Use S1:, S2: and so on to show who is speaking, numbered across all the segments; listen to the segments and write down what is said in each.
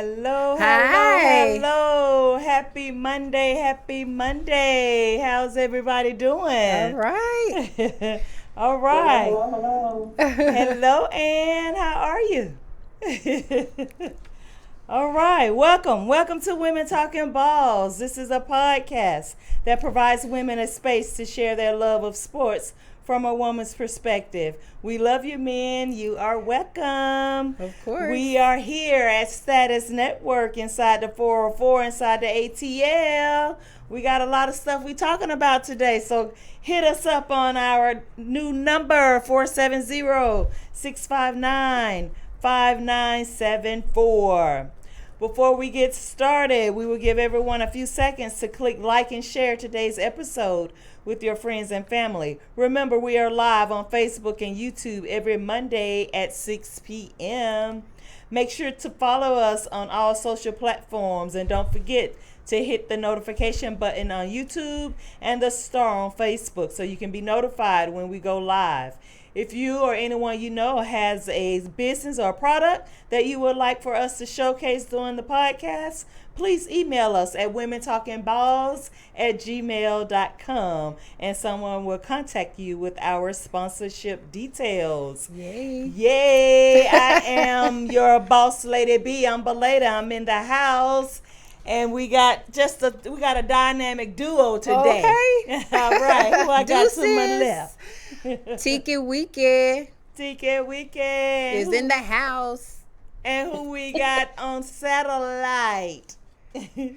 S1: Hello, hello,
S2: Hi.
S1: hello. Happy Monday, happy Monday. How's everybody
S2: All
S1: doing?
S2: right.
S1: All
S3: Hello,
S1: right.
S3: hello, hello.
S1: Hello, Ann. How are you? All right, welcome to Women Talking Balls. This is a podcast that provides women a space to share their love of sports from a woman's perspective. We love you, men. You are welcome.
S2: Of course.
S1: We are here at Status Network inside the 404, inside the ATL. We got a lot of stuff we talking about today, so hit us up on our new number 470-659-5974. Before we get started, we will give everyone a few seconds to click like and share today's episode with your friends and family. Remember, we are live on Facebook and YouTube every Monday at 6 p.m. Make sure to follow us on all social platforms and don't forget to hit the notification button on YouTube and the star on Facebook so you can be notified when we go live. If you or anyone you know has a business or product that you would like for us to showcase during the podcast, please email us at womentalkingballs@gmail.com and someone will contact you with our sponsorship details.
S2: Yay.
S1: Yay! I am your boss lady B. I'm Belada. I'm in the house. And we got a dynamic duo today.
S2: Okay.
S1: All right. Who I got to my
S2: Deuces.
S1: left?
S2: Tiki Wiki
S1: TK Weekend
S2: is in the house.
S1: and who we got on satellite.
S3: And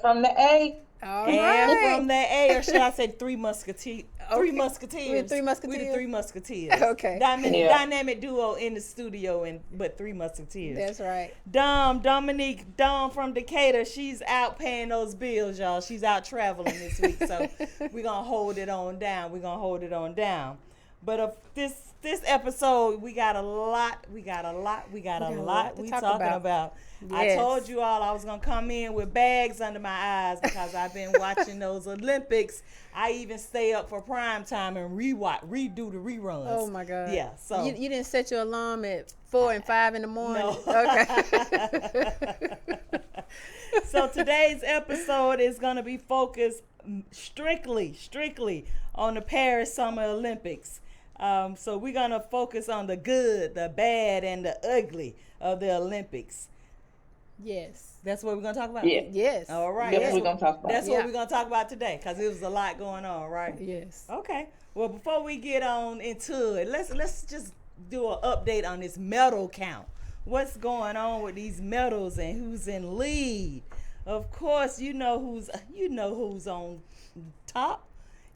S3: from the A.
S2: All
S1: And
S2: right.
S1: from the A, or should I say Three Musketeers? Three
S2: Okay.
S1: Musketeers.
S2: We're Three
S1: We the
S2: Musketeers?
S1: Three Musketeers.
S2: Okay.
S3: Yeah.
S1: Dynamic duo in the studio, but Three Musketeers.
S2: That's right.
S1: Dominique from Decatur, she's out paying those bills, y'all. She's out traveling this week, so we're gonna hold it on down. But this episode, we got a lot
S2: to
S1: we
S2: talk
S1: talking about. I
S2: Yes.
S1: told you all I was gonna come in with bags under my eyes because I've been watching those Olympics. I even stay up for prime time and redo the reruns.
S2: Oh my God.
S1: Yeah, so
S2: You didn't set your alarm at 4 and 5 in the morning?
S1: No.
S2: Okay.
S1: So today's episode is going to be focused strictly on the Paris Summer Olympics. So we're going to focus on the good, the bad, and the ugly of the Olympics.
S2: Yes.
S1: That's what we're going to talk about?
S3: Yeah.
S2: Yes.
S1: All right.
S3: That's what we're going to talk about.
S1: That's
S2: Yeah.
S1: what we're going to talk about today because it was a lot going on, right?
S2: Yes.
S1: Okay. Well, before we get on into it, let's just do an update on this medal count. What's going on with these medals and who's in lead? Of course, you know who's on top.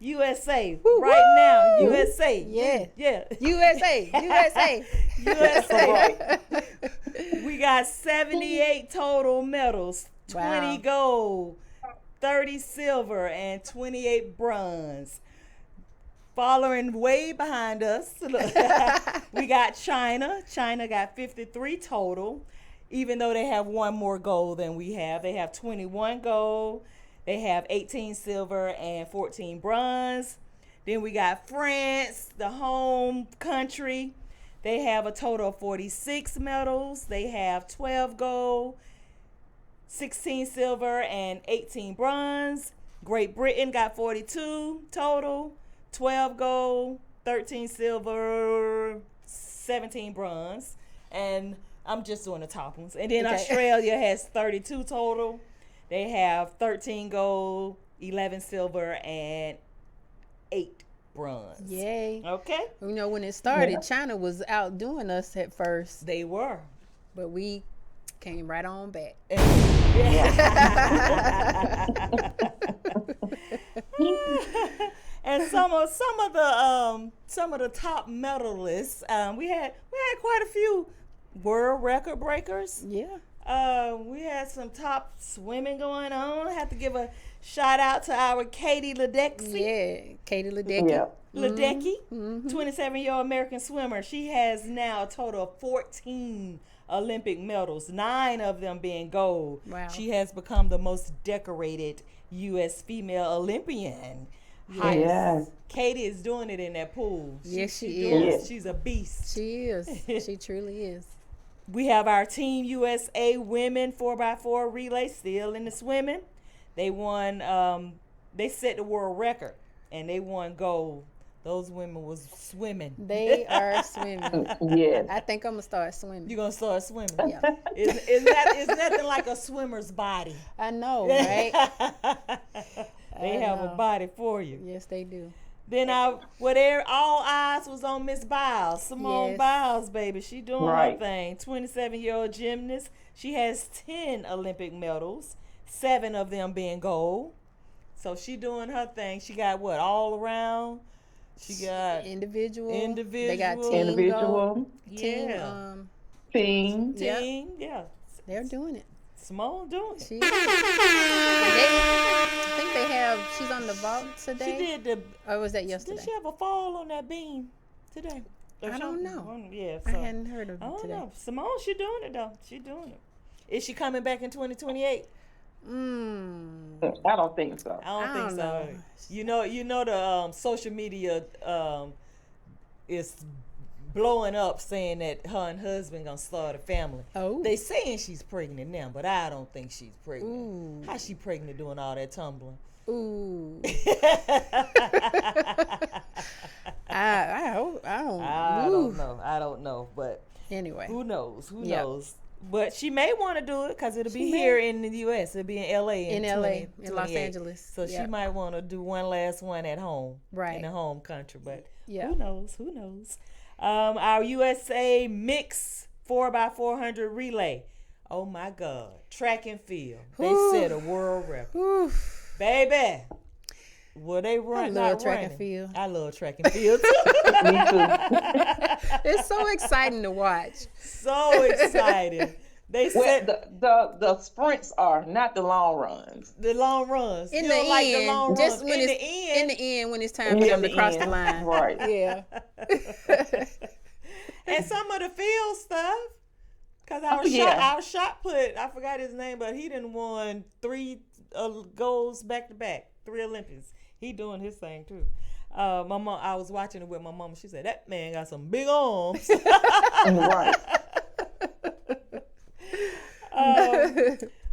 S1: USA right now. USA.
S2: Yeah.
S1: Yeah.
S2: USA. USA.
S1: USA. We got 78 total medals. 20
S2: Wow.
S1: gold, 30 silver, and 28 bronze. Following way behind us, we got China. China got 53 total, even though they have one more gold than we have. They have 21 gold. They have 18 silver and 14 bronze. Then we got France, the home country. They have a total of 46 medals. They have 12 gold, 16 silver, and 18 bronze. Great Britain got 42 total, 12 gold, 13 silver, 17 bronze. And I'm just doing the top ones. And then
S2: Okay.
S1: Australia has 32 total. They have 13 gold, 11 silver, and 8 bronze.
S2: Yay.
S1: Okay?
S2: You know, when it started,
S3: Yeah.
S2: China was outdoing us at first,
S1: They were.
S2: but we came right on back.
S1: And some of the top medalists, we had quite a few world record breakers.
S2: Yeah.
S1: We had some top swimming going on. I have to give a shout out to our Katie Ledecky.
S2: Yeah. Katie Ledecky.
S3: Yeah.
S1: Ledecky, 27-year-old American swimmer. She has now a total of 14 Olympic medals, 9 of them being gold.
S2: Wow.
S1: She has become the most decorated U.S. female Olympian.
S3: Yes.
S1: Katie is doing it in that pool.
S2: Yes, she
S1: doing
S3: is.
S1: it. She's a beast.
S2: She is. She truly is.
S1: We have our Team USA women 4x4 relay still in the swimming. They won. They set the world record and they won gold. Those women was swimming.
S2: They are swimming.
S3: Yes.
S2: I think I'm gonna start swimming.
S1: You're gonna start swimming.
S2: Yeah.
S1: It's nothing like a swimmer's body.
S2: I know, right?
S1: They
S2: I
S1: have a
S2: know.
S1: body for you.
S2: Yes, they do.
S1: Then all eyes was on Miss Biles, Simone
S2: Yes.
S1: Biles, baby. She doing
S3: Right.
S1: her thing. 27-year-old gymnast. She has 10 Olympic medals, 7 of them being gold. So she doing her thing. She got what, all around? She got
S2: Individual.
S1: Individual.
S2: They got team
S3: Individual,
S2: gold. Team.
S1: Yeah.
S3: team.
S2: Yep.
S1: team. Yeah.
S2: They're doing it.
S1: Simone doing it.
S2: She. I think they have. She's on the vault today.
S1: She did the.
S2: Or was that
S1: Did
S2: yesterday?
S1: she have a fall on that beam today? Or
S2: I don't
S1: something?
S2: know.
S1: Yeah.
S2: I
S1: So.
S2: hadn't heard of
S1: I
S2: it
S1: don't
S2: today.
S1: know. Simone, she doing it though. She doing it. Is she coming back in 2028?
S3: I don't think so.
S1: I don't think
S2: don't
S1: so.
S2: know.
S1: You know the social media is blowing up saying that her and husband gonna start a family.
S2: Oh.
S1: They saying she's pregnant now, but I don't think she's pregnant.
S2: Ooh.
S1: How she pregnant doing all that tumbling?
S2: Ooh. I hope. I don't.
S1: I
S2: ooh.
S1: don't know. I don't know, but
S2: Anyway.
S1: who knows? Who
S2: Yep.
S1: knows? But she may want to do it because it'll be
S2: She may.
S1: here in the U.S. It'll be in L.A.
S2: In LA, in Los
S1: 28.
S2: Angeles.
S1: So she
S2: Yep.
S1: might want to do one last one at home,
S2: Right.
S1: in the home country. But
S2: Yeah.
S1: who knows? Who knows? Our USA mix 4x400 relay. Oh my God! Track and field. They
S2: Whew.
S1: set a world record,
S2: Oof.
S1: baby. Well, they run.
S2: I love
S1: not
S2: track
S1: running.
S2: and field.
S1: I love track and field too.
S3: Me too.
S2: It's so exciting to watch.
S1: So excited. They
S3: Well,
S1: set
S3: the sprints are not the long runs.
S1: the long runs.
S2: In
S1: You
S2: the
S1: don't like the long
S2: end,
S1: runs.
S2: just when
S1: in
S2: it's
S1: the end.
S2: in the end when it's time for
S3: In
S2: them to
S3: the
S2: cross the
S3: end.
S2: line.
S3: Right.
S2: Yeah.
S1: And some of the field stuff. Cause
S3: yeah.
S1: our shot put, I forgot his name, but he done won 3 goals back to back, 3 Olympics. He doing his thing too. My mom, I was watching it with my mom. She said that man got some big arms.
S3: Right.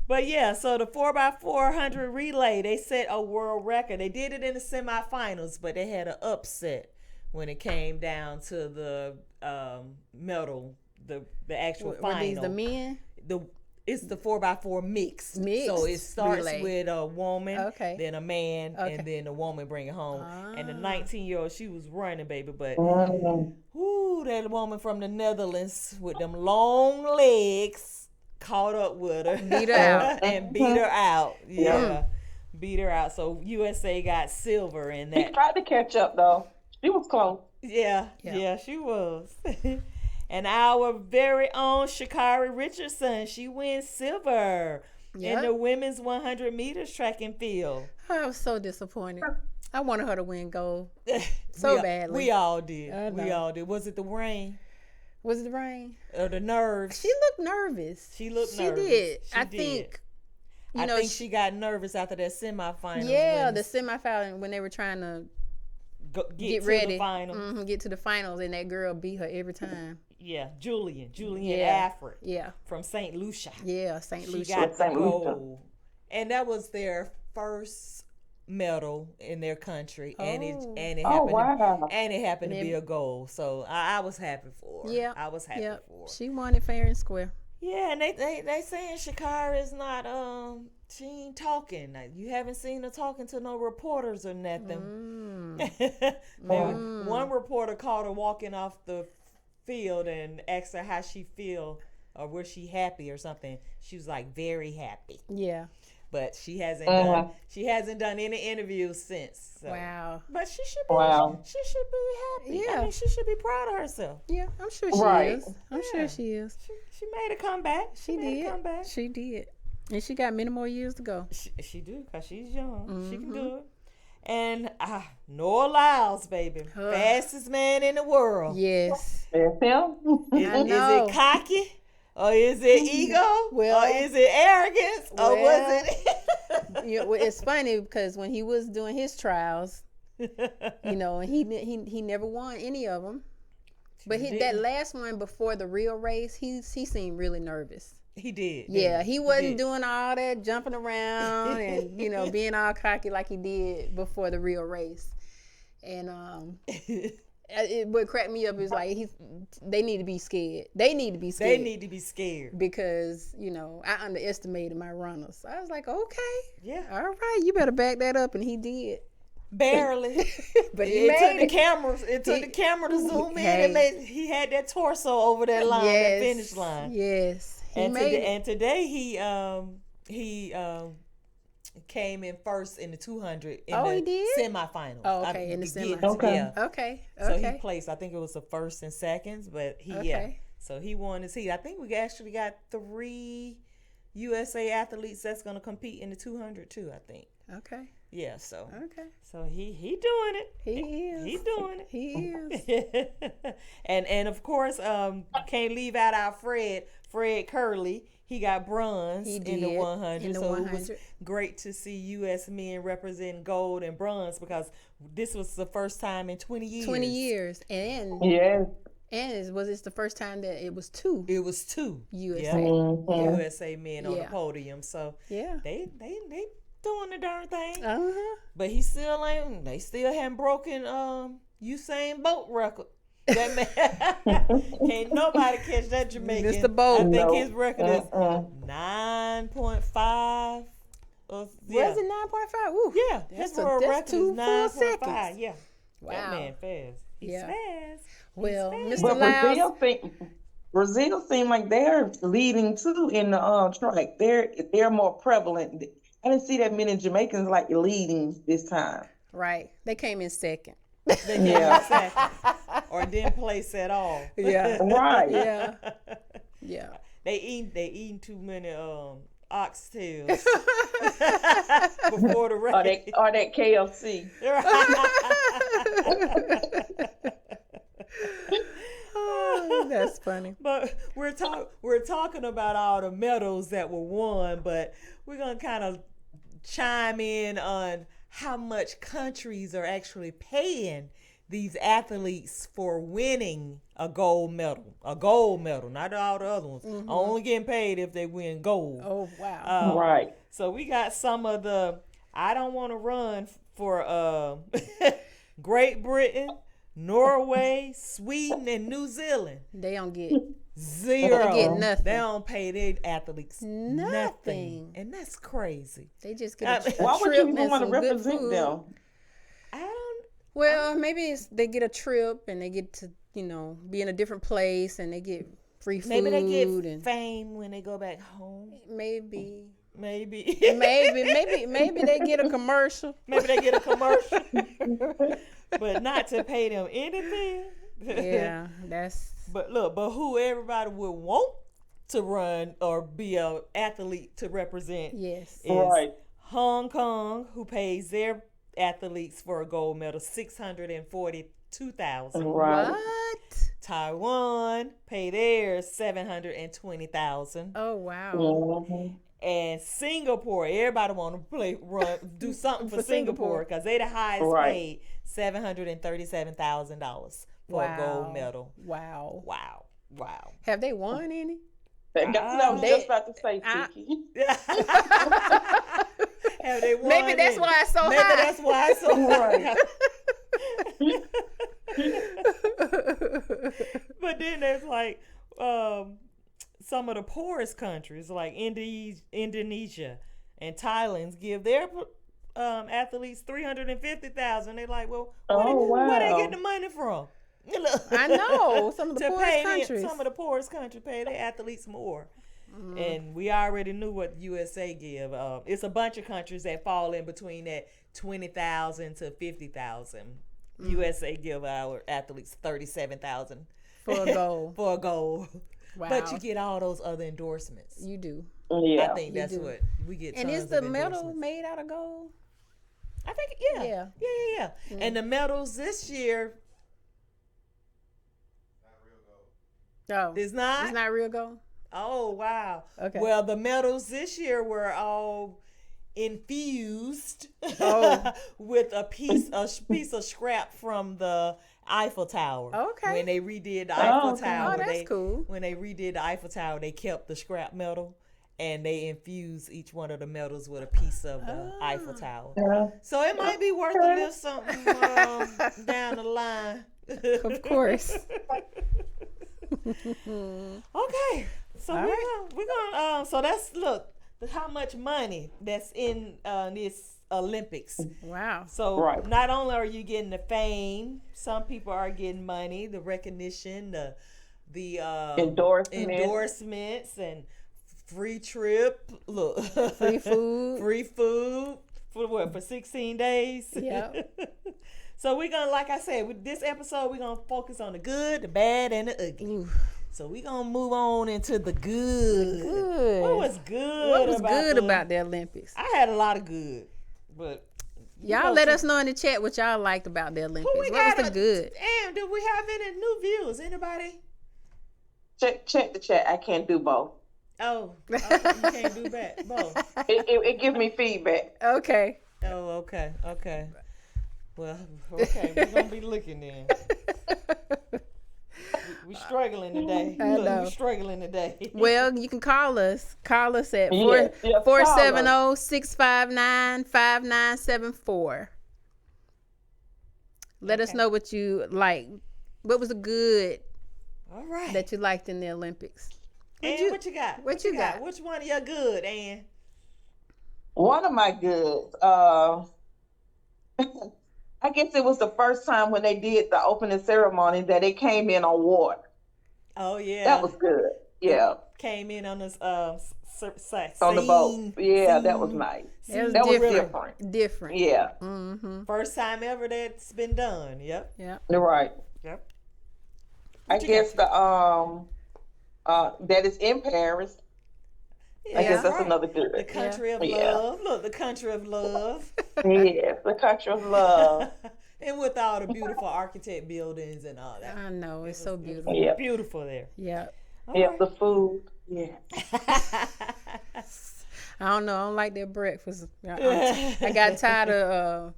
S1: But yeah, so the 4x400 relay, they set a world record. They did it in the semifinals, but they had an upset when it came down to the medal, the actual
S2: Were
S1: final.
S2: these the men?
S1: It's the 4x4 mix.
S2: Mixed
S1: So it starts
S2: relay.
S1: with a woman,
S2: Okay.
S1: then a man,
S2: Okay.
S1: and then the woman bring it home. And the
S2: Ah.
S1: 19-year-old, she was running, baby, but
S3: Mhm.
S1: ooh, that woman from the Netherlands with them long legs caught up with her.
S2: Beat her out.
S1: and beat her out. Yeah.
S3: Yeah.
S1: Beat her out. So USA got silver in
S3: She
S1: that.
S3: tried to catch up though. She was close.
S1: Yeah,
S2: Yeah.
S1: yeah, she was. And our very own Sha'Carri Richardson, she wins silver in
S2: Yep.
S1: the women's 100 meters track and field.
S2: I was so disappointed. I wanted her to win gold so
S1: We-
S2: badly.
S1: We all did.
S2: I
S1: We
S2: know.
S1: all did. Was it the rain
S2: Was it the rain?
S1: or the nerves?
S2: She looked nervous.
S1: She looked
S2: She
S1: nervous.
S2: did.
S1: She
S2: I
S1: did.
S2: think. You
S1: I
S2: know,
S1: think she got nervous after that semifinal.
S2: Yeah, the semifinal when they were trying to
S1: get to
S2: ready,
S1: the final.
S2: get to the finals, and that girl beat her every time.
S1: Yeah, Julian
S2: Yeah.
S1: Afford
S2: Yeah,
S1: from St. Lucia.
S2: yeah, St.
S1: She
S2: Lucia.
S1: got the
S3: St. Lucia.
S1: gold, and that was their first medal in their country, and it
S2: Oh.
S3: Oh
S1: happened.
S3: wow.
S1: And it happened to
S2: And
S1: be a goal, so I was happy for her.
S2: Yeah,
S1: I was happy
S2: yeah.
S1: for her.
S2: She won it fair and square.
S1: Yeah, and they saying Sha'Carri is not she ain't talking. Like, you haven't seen her talking to no reporters or nothing. Maybe one reporter caught her walking off the field and asked her how she feel or was she happy or something. She was like very happy,
S2: Yeah.
S1: but she hasn't
S3: Uh-huh.
S1: done any interviews since. So.
S2: Wow.
S1: But she should be
S3: Wow.
S1: she should be happy. I
S2: Yeah.
S1: mean, she should be proud of herself.
S2: Yeah, I'm sure she
S3: Right.
S2: is. I'm
S1: Yeah.
S2: sure she is.
S1: She made a comeback.
S2: She
S1: made a
S2: did.
S1: comeback.
S2: She did. And she got many more years to go.
S1: She do because she's young. She can
S2: Mm-hmm.
S1: do it. And Noah Lyles, baby,
S2: Ugh.
S1: fastest man in the world.
S2: Yes.
S3: That's him.
S2: I
S1: Is
S2: know.
S1: it cocky? Or is it ego?
S2: Well-
S1: or is it arrogance? Or
S2: Well-
S1: was it?
S2: Well, it's funny because when he was doing his trials, and he never won any of them. But that
S1: didn't.
S2: last one before the real race, he seemed really nervous.
S1: He did.
S2: Yeah, he wasn't
S1: did.
S2: doing all that jumping around and being all cocky like he did before the real race. And what cracked me up is like they need to be scared. They need to be scared.
S1: They need to be scared
S2: because I underestimated my runners. I was like, okay,
S1: yeah,
S2: all right, you better back that up, and he did.
S1: Barely,
S2: but
S1: it took the cameras. It took the camera to zoom in, and he had that torso over that line, that finish line.
S2: Yes,
S1: and today he came in first in the 200 in the
S2: he did?
S1: semifinals.
S2: Oh, okay, in the semifinals.
S3: Okay.
S1: Yeah.
S2: Okay.
S1: So he placed. I think it was the first and seconds, but So he won his heat. I think we actually got 3 USA athletes that's going to compete in the 200 too. I think.
S2: Okay.
S1: Yeah. So.
S2: Okay.
S1: So he doing it.
S2: He is.
S1: He's doing it.
S2: He is.
S1: and of course, can't leave out our Fred Curley. He got bronze in the 100. It was great to see U.S. men represent gold and bronze because this was the first time in 20 years.
S2: 20 years. And was this the first time that it was 2?
S1: It was 2
S2: USA.
S1: USA men on the podium. So they doing the darn thing. But they still haven't broken Usain Bolt record. That man, can't nobody catch that Jamaican.
S2: Mr. Bolt.
S1: I think his record is 9.5.
S2: Was it 9.5? Ooh,
S1: yeah, his world record is 9.5. Yeah,
S2: wow,
S1: that man fast. He's fast.
S2: Well,
S1: fast.
S2: Mr. Lyles,
S3: Brazil seem like they're leading too in the track. They're more prevalent. I didn't see that many Jamaicans like leading this time.
S2: Right, they came in second.
S1: They came in second, or didn't place at all.
S2: Yeah,
S3: right.
S2: Yeah.
S1: They eating too many oxtails before the race.
S3: Or that KFC.
S2: Oh, that's funny.
S1: But we're talking about all the medals that were won, but we're gonna kind of chime in on how much countries are actually paying these athletes for winning a gold medal, not all the other ones. Only getting paid if they win gold.
S2: Oh, wow.
S3: Right.
S1: So we got some of the, I don't want to run for Great Britain, Norway, Sweden, and New Zealand.
S2: They don't get
S1: 0.
S2: They get nothing.
S1: They don't pay their athletes
S2: nothing.
S1: And that's crazy.
S2: They just get a
S3: why would
S2: trip
S3: you even
S2: and
S3: want to
S2: some good
S3: represent
S2: food.
S3: them?
S2: Well, maybe they get a trip and they get to, be in a different place and they get free food.
S1: Maybe they get fame when they go back home.
S2: Maybe
S1: they
S2: get a commercial.
S1: Maybe they get a commercial. But not to pay them anything.
S2: Yeah, that's.
S1: But who everybody would want to run or be an athlete to represent
S2: is
S1: Hong Kong, who pays their athletes for a gold medal $642,000.
S3: Right.
S2: What?
S1: Taiwan pay theirs $720,000.
S2: Oh wow.
S3: Mm-hmm.
S1: And Singapore, everybody want to do something for Singapore because they the highest paid, $737,000 for a gold medal.
S2: Wow.
S1: Wow.
S2: Have they won any?
S3: That's what I was just about to say, Tiki.
S1: Have they won?
S2: Maybe that's why it's so high.
S1: Maybe that's why it's so high. But then there's like some of the poorest countries like Indonesia and Thailand give their athletes $350,000. They're like, well, where they get the money from?
S2: I know some of the poorest countries.
S1: Some of the poorest countries pay their athletes more. And we already knew what USA give. It's a bunch of countries that fall in between that $20,000 to $50,000. USA give our athletes $37,000
S2: for a goal.
S1: For a goal.
S2: Wow.
S1: But you get all those other endorsements.
S2: You do.
S3: Yeah.
S1: I think that's what we get.
S2: And is the medal made out of gold?
S1: I think yeah. Mm-hmm. And the medals this year.
S2: No,
S1: it's not.
S2: It's not real gold.
S1: Oh wow.
S2: Okay.
S1: Well, the medals this year were all infused
S2: Oh.
S1: with a piece of scrap from the Eiffel Tower.
S2: Okay.
S1: When they redid the Eiffel
S3: okay.
S1: Tower,
S2: Oh, that's cool.
S1: When they redid the Eiffel Tower, they kept the scrap metal and they infused each one of the metals with a piece of the Eiffel Tower.
S3: Yeah.
S1: So it might be worth a little something down the line.
S2: Of course.
S1: Okay, so
S2: All
S1: we're gonna so that's look how much money that's in this Olympics.
S2: Wow.
S1: So
S3: Right.
S1: not only are you getting the fame, some people are getting money, the recognition, the endorsements, and free trip. Look,
S2: Free food.
S1: free food for what, for 16 days.
S2: Yep.
S1: So we're gonna, like I said, with this episode, we're gonna focus on the good, the bad, and the ugly.
S2: Ooh.
S1: So we're gonna move on into the good.
S2: Good.
S1: What was good?
S2: What was good about the Olympics?
S1: I had a lot of good, but
S2: Y'all let us know in the chat what y'all liked about the Olympics.
S1: who we
S2: What
S1: got
S2: was the good?
S1: And do we have any new views? Anybody?
S3: Check the chat. I can't do both.
S1: Oh, okay, you can't do that. Both.
S3: It gives me feedback.
S2: Okay.
S1: Oh, okay. Well, okay, we're gonna be looking then. We struggling today.
S2: I know.
S1: We're struggling today.
S2: Well, you can call us. Call us at
S3: Yeah, yeah,
S2: 470-659-5974. Let us
S1: Okay.
S2: know what you like. What was the good
S1: All right.
S2: that you liked in the Olympics?
S1: And what you got?
S2: what you got?
S1: Which one of your good, Ann?
S3: One of my goods. I guess it was the first time when they did the opening ceremony that it came in on water.
S1: Oh yeah.
S3: That was good. Yeah.
S1: Came in on this
S3: On the boat. Yeah, that was nice.
S2: That
S3: That was
S2: different.
S3: different.
S2: Different.
S3: Yeah.
S2: Mm-hmm.
S1: First time ever that's been done. Yep.
S2: Yep.
S3: You're right.
S1: Yep.
S3: I
S1: What you
S3: guess that is in Paris. I guess that's
S1: right.
S3: another good.
S1: The country of
S3: Yeah.
S1: love. Look, the country of love.
S3: Yes, the country of love.
S1: And with all the beautiful architect buildings and all that.
S2: I know. It's so beautiful.
S3: Yeah.
S1: Beautiful there.
S2: Yep.
S1: All
S3: Yeah,
S1: right.
S3: the food. Yeah.
S2: I don't know. I don't like their breakfast. I got tired of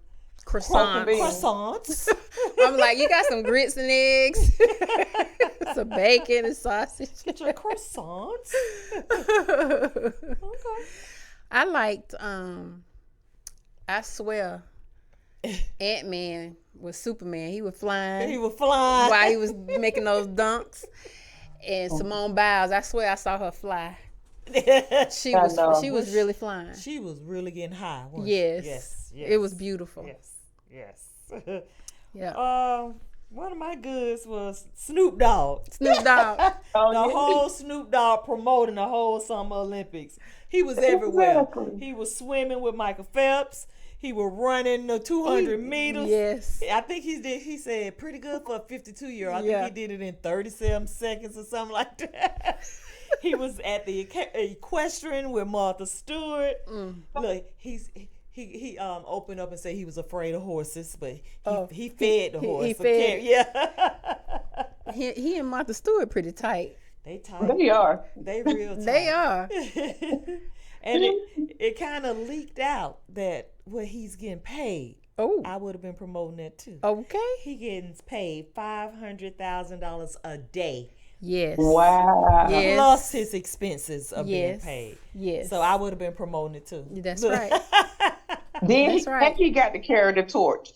S2: croissants.
S1: Croissants.
S2: I'm like, you got some grits and eggs, some bacon and sausage.
S1: Get your croissants. Okay.
S2: I liked, I swear, Ant-Man was Superman. He was flying
S1: He was flying.
S2: while he was making those dunks. And Simone Biles, I swear I saw her fly. She
S3: I
S2: was
S3: know.
S2: she was really flying.
S1: She was really getting high. Wasn't
S2: Yes.
S1: She? Yes. Yes.
S2: It was beautiful.
S1: Yes.
S2: Yeah.
S1: One of my goods was Snoop Dogg.
S2: Snoop Dogg.
S3: Oh,
S1: The
S3: yeah.
S1: whole Snoop Dogg promoting the whole Summer Olympics. He was everywhere.
S3: Exactly.
S1: He was swimming with Michael Phelps. He was running the 200 meters.
S2: Yes.
S1: I think he said pretty good for a 52-year-old. I
S2: Yeah.
S1: think he did it in 37 seconds or something like that. He was at the equestrian with Martha Stewart. Look, he opened up and said he was afraid of horses, but he fed the horse.
S2: he
S1: so
S2: fed.
S1: yeah.
S2: He and Martha Stewart pretty tight.
S1: They tight.
S3: They are.
S1: They real tight.
S2: They are.
S1: And it kind of leaked out that what he's getting paid.
S2: Oh.
S1: I would have been promoting that too.
S2: Okay.
S1: He getting paid $500,000 a day,
S2: Yes.
S3: Wow.
S2: Yes.
S1: plus his expenses are being
S2: Yes.
S1: paid.
S2: Yes.
S1: So I would have been promoting it too.
S2: That's
S1: Look.
S2: right.
S3: Then
S2: That's right.
S3: he got to carry the torch.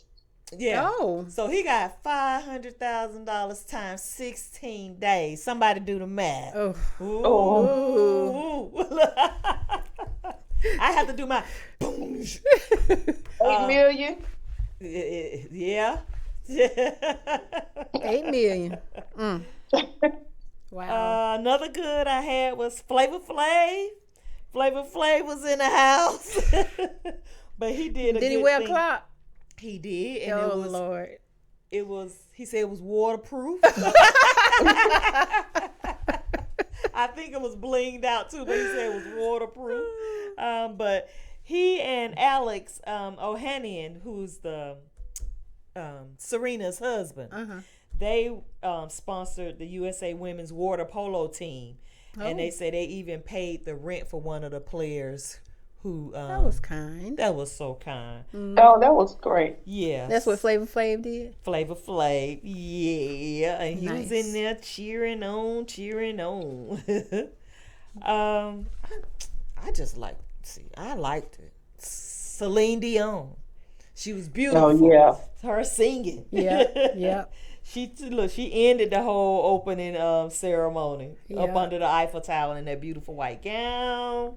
S1: Yeah.
S2: Oh.
S1: So he got $500,000 times 16 days. Somebody do the math.
S2: Oh.
S1: Ooh. I have to do my.
S3: 8 million.
S1: Yeah.
S2: 8 million. Wow.
S1: Another good I had was Flavor Flav. Flavor Flav was in the house, but he did a
S2: Did he
S1: good
S2: wear
S1: thing.
S2: a clock?
S1: He did, and
S2: Oh Lord.
S1: it was. He said it was waterproof. I think it was blinged out too, but he said it was waterproof. But he and Alex Ohanian, who's the Serena's husband, they sponsored the USA Women's Water Polo team, and they say they even paid the rent for one of the players who
S2: That was kind.
S1: that was so kind.
S3: Oh, that was great.
S1: Yeah,
S2: That's what Flavor Flav did.
S1: Flavor Flav. Yeah, and he was
S2: Nice.
S1: in there cheering on, cheering on. um, I just like see, I liked it. Celine Dion. She was beautiful.
S3: Oh yeah.
S1: Her singing.
S2: Yeah.
S1: She ended the whole opening ceremony up
S2: Yeah.
S1: under the Eiffel Tower in that beautiful white gown.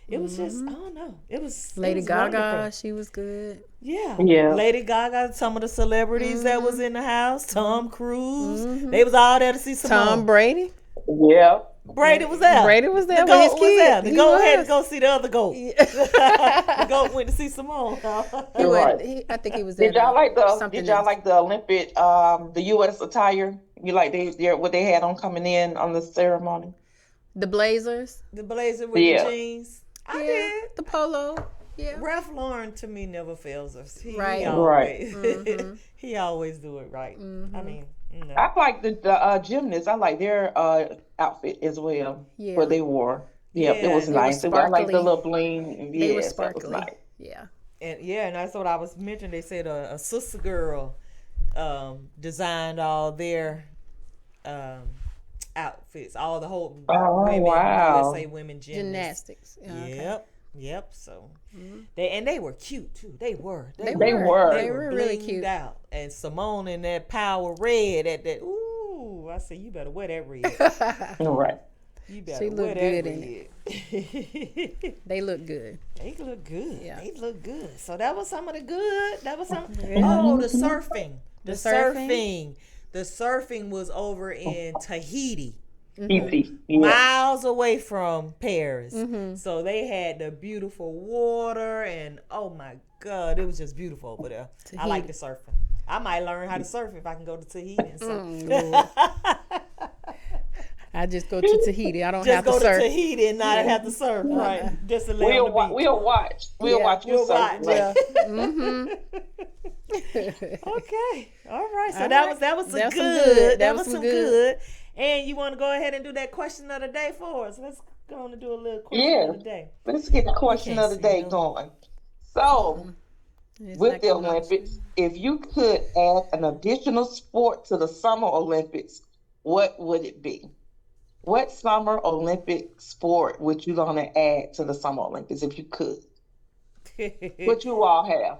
S1: It was just I don't know. It was
S2: Lady
S1: it was
S2: Gaga,
S1: wonderful.
S2: she was good.
S1: Yeah.
S3: Yeah.
S1: Lady Gaga, some of the celebrities that was in the house, Tom Cruise, they was all there to see Simone.
S2: Tom Brady.
S3: Yeah.
S1: Brady was there.
S2: Brady was there
S1: The
S2: with his
S1: goat was there.
S2: kid.
S1: The
S2: He
S1: goat had to
S2: was.
S1: go see the other goat. The goat went to see Simone.
S2: He
S3: Right.
S2: went, I think he was there.
S3: Did y'all like the
S2: something
S3: Did y'all
S2: else.
S3: like the Olympic the U.S. attire? You like what they had on coming in on the ceremony?
S2: The Blazers?
S1: The blazer with
S3: Yeah.
S1: the jeans. I
S2: Yeah.
S1: did.
S2: The polo. Yeah.
S1: Ralph Lauren to me never fails us. He
S2: Right.
S1: always,
S2: Mhm.
S1: he always do it right. I mean, you know.
S3: I like the gymnasts. I like their outfit as well.
S2: Yeah.
S3: What they wore. Yep, it
S1: Yeah,
S3: was
S1: they were
S3: nice. I like the
S2: sparkly.
S3: little bling.
S2: They were
S3: Yes, that was
S2: sparkly.
S3: nice.
S2: Yeah.
S1: And that's what I was mentioning. They said a sister girl designed all their outfits, all the whole
S3: Oh,
S1: women
S3: wow.
S1: USA women gymnasts.
S2: Gymnastics. Yeah, okay.
S1: Yep. So they were cute too. They were.
S3: They were.
S2: They were really
S1: blinged
S2: cute.
S1: out. And Simone in that power red at that. Ooh, I said you better wear that red.
S3: Right.
S1: You better
S2: She
S1: wear
S2: looked
S1: that
S2: good in
S1: red.
S2: They look good.
S1: They look good.
S2: Yeah.
S1: They look good. So that was some of the good. That was some.
S2: Yeah.
S1: Oh, the surfing. The
S2: surfing?
S1: surfing. The surfing was over in Tahiti,
S3: Easy. Yeah.
S1: miles away from Paris.
S2: Mm-hmm.
S1: So they had the beautiful water, and oh my God, it was just beautiful over there. I like the surfing. I might learn how to surf if I can go to Tahiti and surf.
S2: Lord. I just go to Tahiti. I don't
S1: Just
S2: have
S1: go
S2: to
S1: to
S2: surf.
S1: Tahiti and not have to surf, right? Just to lay on the beach.
S3: We'll watch. We'll
S2: Yeah,
S3: watch you
S1: we'll
S3: surf.
S1: watch,
S3: Right.
S1: yeah.
S2: Mm-hmm.
S1: Okay. All right. So
S2: All
S1: that
S2: right.
S1: was some
S2: That was some
S1: good.
S2: good.
S1: That was some good. And you want to go ahead and do that question of the day for us? Let's go on and do a little question
S3: Yeah.
S1: of the day.
S3: Let's get the question
S1: can't
S3: of the
S1: see
S3: day
S1: them.
S3: going. So,
S2: It's
S3: with
S2: not
S3: the
S2: coming out.
S3: Olympics, if you could add an additional sport to the Summer Olympics, what would it be? What Summer Olympic sport would you want to add to the Summer Olympics if you could? What you all have?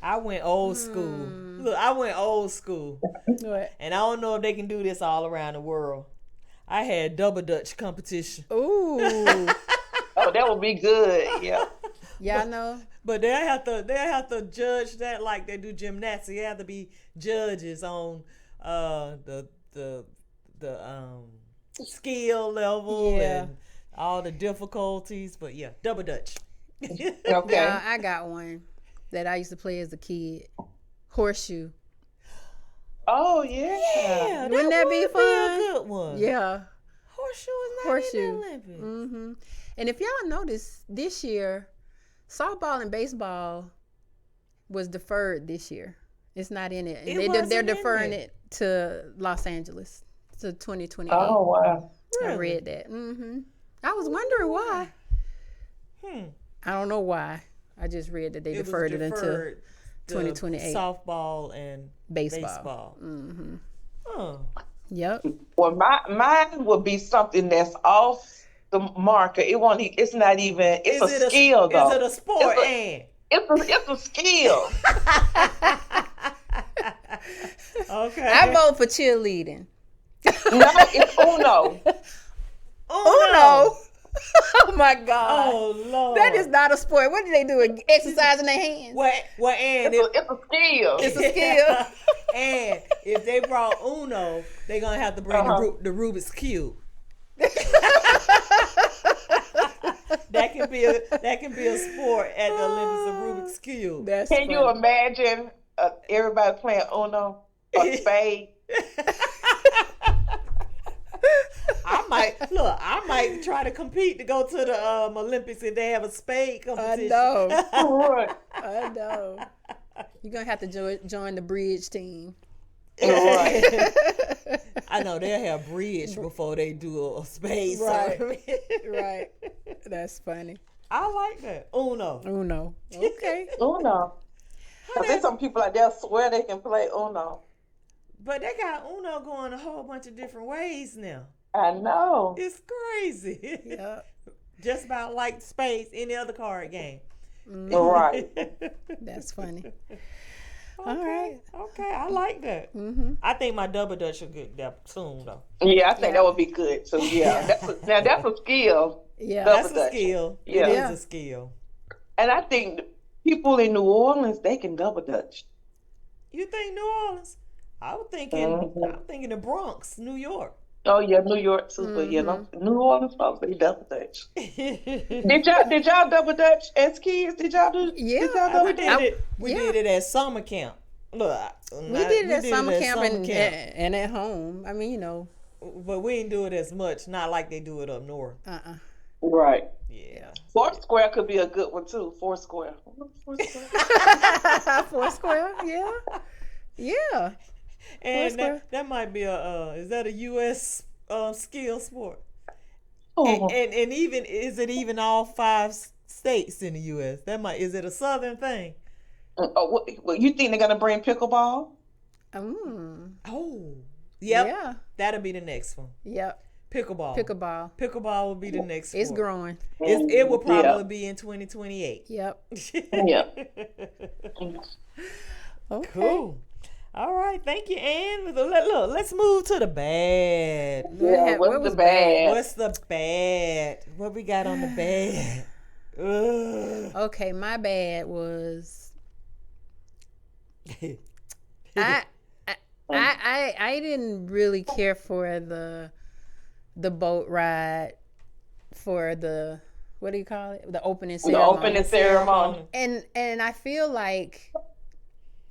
S1: I went old school. Look, I went old school.
S2: What?
S1: And I don't know if they can do this all around the world. I had double dutch competition.
S2: Ooh.
S3: Oh, that would be good. Yeah.
S2: Y'all know?
S1: But they have to judge that like they do gymnastics. They have to be judges on the skill level
S2: Yeah.
S1: and all the difficulties. But yeah, double dutch.
S3: Okay.
S2: Yeah, I got one that I used to play as a kid. Horseshoe.
S3: Oh yeah.
S1: Yeah,
S2: Wouldn't that be
S1: would
S2: fun?
S1: a good one.
S2: Yeah.
S1: Horseshoe is not in
S2: Horseshoe.
S1: the Olympics.
S2: Mm-hmm. And if y'all notice, this year, softball and baseball was deferred this year. It's not in it.
S1: It
S2: And
S1: wasn't
S2: they're
S1: in
S2: deferring
S1: there.
S2: it to Los Angeles, to 2028.
S3: Oh wow.
S2: I
S1: Really?
S2: read that. Mm-hmm. I was wondering why. I don't know why. I just read that they
S1: It was
S2: deferred it until
S1: deferred to
S2: 2028.
S1: Softball and
S2: baseball.
S1: baseball.
S2: Mm-hmm.
S1: Oh.
S2: Yep.
S3: Well, mine would be something that's off the marker. It won't. It's not even. It's
S1: Is
S3: a
S1: it
S3: skill though.
S1: Is it a sport,
S3: It's
S1: Ann?
S3: It's a skill.
S1: Okay.
S2: I vote for cheerleading.
S3: No, it's Uno.
S2: Oh no! Oh my God!
S1: Oh Lord.
S2: That is not a sport. What do they do? Exercising their hands?
S1: Well, Ann,
S3: It's a skill.
S2: It's a skill.
S1: and if they brought Uno, they're gonna have to bring the Rubik's cube. That can be a sport at the Olympics of Rubik's cube.
S2: That's
S3: Can you
S2: funny.
S3: imagine everybody playing Uno or spade?
S1: I might try to compete to go to the Olympics if they have a spade
S2: I
S1: competition.
S2: know.
S3: Right.
S2: I know. You're gonna have to join the bridge team.
S3: Right.
S1: I know they'll have bridge before they do a space.
S2: Right. Right. That's funny.
S1: I like that. Uno.
S2: Uno. Okay.
S3: Uno. Because there's some people out there swear they can play Uno.
S1: But they got Uno going a whole bunch of different ways now.
S3: I know.
S1: It's crazy.
S2: Yeah.
S1: Just about like space, any other card game.
S3: Right.
S2: That's funny.
S1: Okay,
S2: All right.
S1: okay, I like that.
S2: Mm-hmm.
S1: I think my double dutch will get that soon though.
S3: Yeah, I think that would be good. So yeah, now that's a skill.
S2: Yeah.
S3: Double
S1: That's a
S3: dutch.
S1: skill.
S3: Yeah.
S1: It
S2: Yeah.
S1: is a skill.
S3: And I think people in New Orleans, they can double dutch.
S1: You think New Orleans? I'm thinking the Bronx, New York.
S3: Oh yeah, New York too, but yeah, New Orleans folks, they double dutch. Did y'all double dutch as kids? Did y'all do?
S2: Yeah,
S3: Did y'all double
S1: We
S3: dutch?
S1: did it. We
S2: yeah.
S1: did it at summer camp. Look,
S2: We did it at summer camp and at home. I mean,
S1: but we didn't do it as much. Not like they do it up north.
S3: Right.
S1: Yeah.
S3: Foursquare could be a good one too. Foursquare.
S2: Foursquare. Yeah. Yeah.
S1: And
S2: Foursquare.
S1: that might be is that a U.S. Skill sport?
S3: Oh.
S1: And even is it even all 5 states in the U.S.? Is it a southern thing?
S3: What, you think they're gonna bring pickleball?
S1: Oh, yep.
S2: Yeah.
S1: That'll be the next one.
S2: Yep.
S1: Pickleball.
S2: Pickleball
S1: will be the next.
S2: It's
S1: sport.
S2: growing.
S1: It will probably be in 2028.
S2: Yep.
S3: Yeah.
S2: Okay.
S1: Cool. All right, thank you, Ann. Look, let's move to the bad.
S3: Yeah.
S2: What
S3: What's
S2: was
S3: the bad?
S1: What's the bad? What we got on the bad? Ugh.
S2: Okay, my bad was I didn't really care for the boat ride for the, what do you call it? The opening
S3: The
S2: ceremony.
S3: opening ceremony.
S2: And I feel like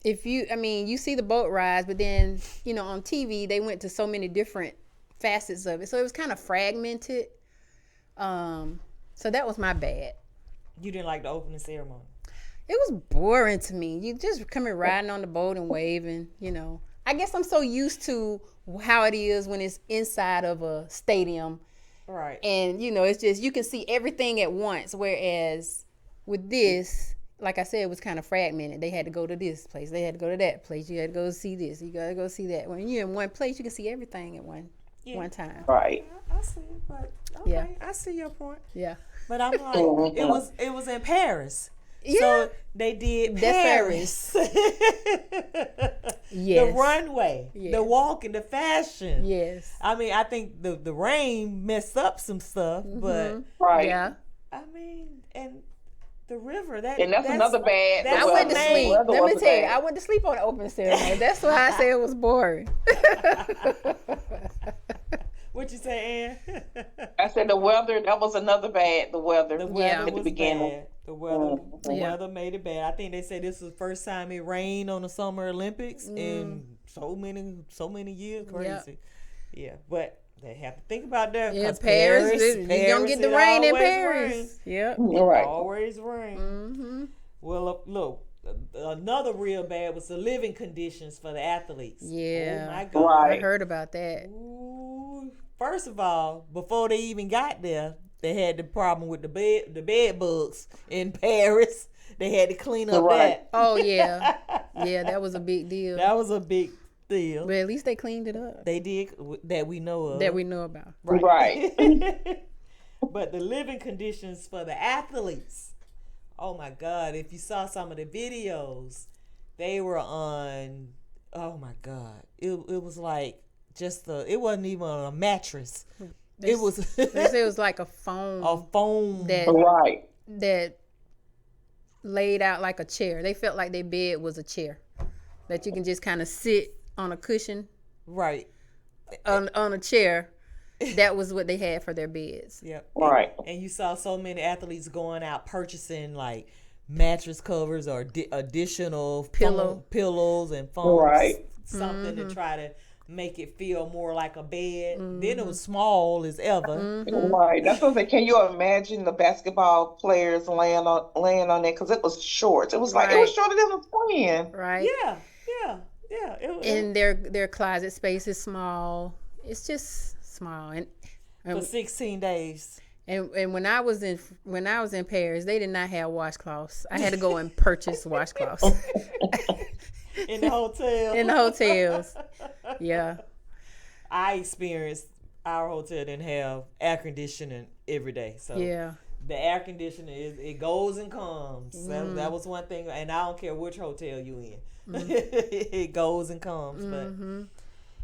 S2: you see the boat rides, but then, on TV they went to so many different facets of it. So it was kind of fragmented. So that was my bad.
S1: You didn't like the opening ceremony?
S2: It was boring to me. You just coming riding on the boat and waving, I guess I'm so used to how it is when it's inside of a stadium.
S1: Right.
S2: And, it's just, you can see everything at once. Whereas with this, like I said, it was kind of fragmented. They had to go to this place. They had to go to that place. You had to go see this. You got to go see that. When you're in one place, you can see everything at one time.
S3: Right.
S1: I see it, but okay,
S2: Yeah.
S1: I see your point.
S2: Yeah.
S1: But I'm like, it was in Paris.
S2: Yeah.
S1: So they did
S2: That's
S1: Paris.
S2: Yes.
S1: The runway,
S2: Yes.
S1: the walking, the fashion.
S2: Yes.
S1: I mean, I think the rain messed up some stuff, but
S3: Right.
S2: Yeah.
S1: I mean, and the river,
S3: And that's another bad.
S1: that's
S2: I
S1: what
S2: went to
S1: made-
S2: sleep.
S3: weather
S2: Let me
S3: was
S2: tell you,
S3: bad.
S2: I went to sleep on the opening ceremony. That's why I say it was boring.
S1: What you say, Ann?
S3: I said the weather. That was another bad. The weather.
S1: The
S2: Yeah.
S1: weather
S3: at the
S1: was
S3: beginning.
S1: bad. The
S2: Yeah.
S1: weather made it bad. I think they said this was the first time it rained on the Summer Olympics in so many years. Crazy. Yeah, but they have to think about that.
S2: Yeah,
S1: 'cause
S2: Paris, you don't get the
S1: it
S2: rain in
S1: always
S2: Paris.
S1: rains.
S2: Yep.
S3: Right.
S1: Always rain.
S2: Mm-hmm.
S1: Well, look, another real bad was the living conditions for the athletes.
S2: Yeah.
S1: Oh my God.
S3: Right.
S2: I heard about that.
S1: Ooh. First of all, before they even got there, they had the problem with the bed bugs in Paris. They had to clean up
S3: Right.
S1: that.
S2: Oh yeah, yeah, that was a big deal.
S1: That was a big deal.
S2: But at least they cleaned it up.
S1: They did that we know of.
S2: That we know about.
S3: Right.
S1: But the living conditions for the athletes. Oh my God! If you saw some of the videos, they were on. Oh my God! It was like it wasn't even on a mattress.
S2: They
S1: It was
S2: They said it was like a foam
S1: a foam.
S3: Right.
S2: that laid out like a chair. They felt like their bed was a chair that you can just kind of sit on a cushion
S1: Right.
S2: on a chair. That was what they had for their beds.
S1: Yep.
S3: Right.
S1: And you saw so many athletes going out purchasing like mattress covers or additional pillows and foam.
S3: Right.
S1: Something to try to make it feel more like a bed. Then it was small as ever.
S3: Right. That's what I'm saying. Can you imagine the basketball players laying on that? Because it was short. It was like it was
S2: Right.
S3: shorter than a twin.
S2: Right.
S1: Yeah. Yeah. Yeah,
S2: And their closet space is small. It's just small.
S1: for 16 days.
S2: And when I was in Paris, they did not have washcloths. I had to go and purchase washcloths
S1: In the hotel.
S2: in the hotels. Yeah.
S1: I experienced our hotel didn't have air conditioning every day. So
S2: Yeah.
S1: the air conditioner it goes and comes. That was one thing, and I don't care which hotel you in. It goes and comes. But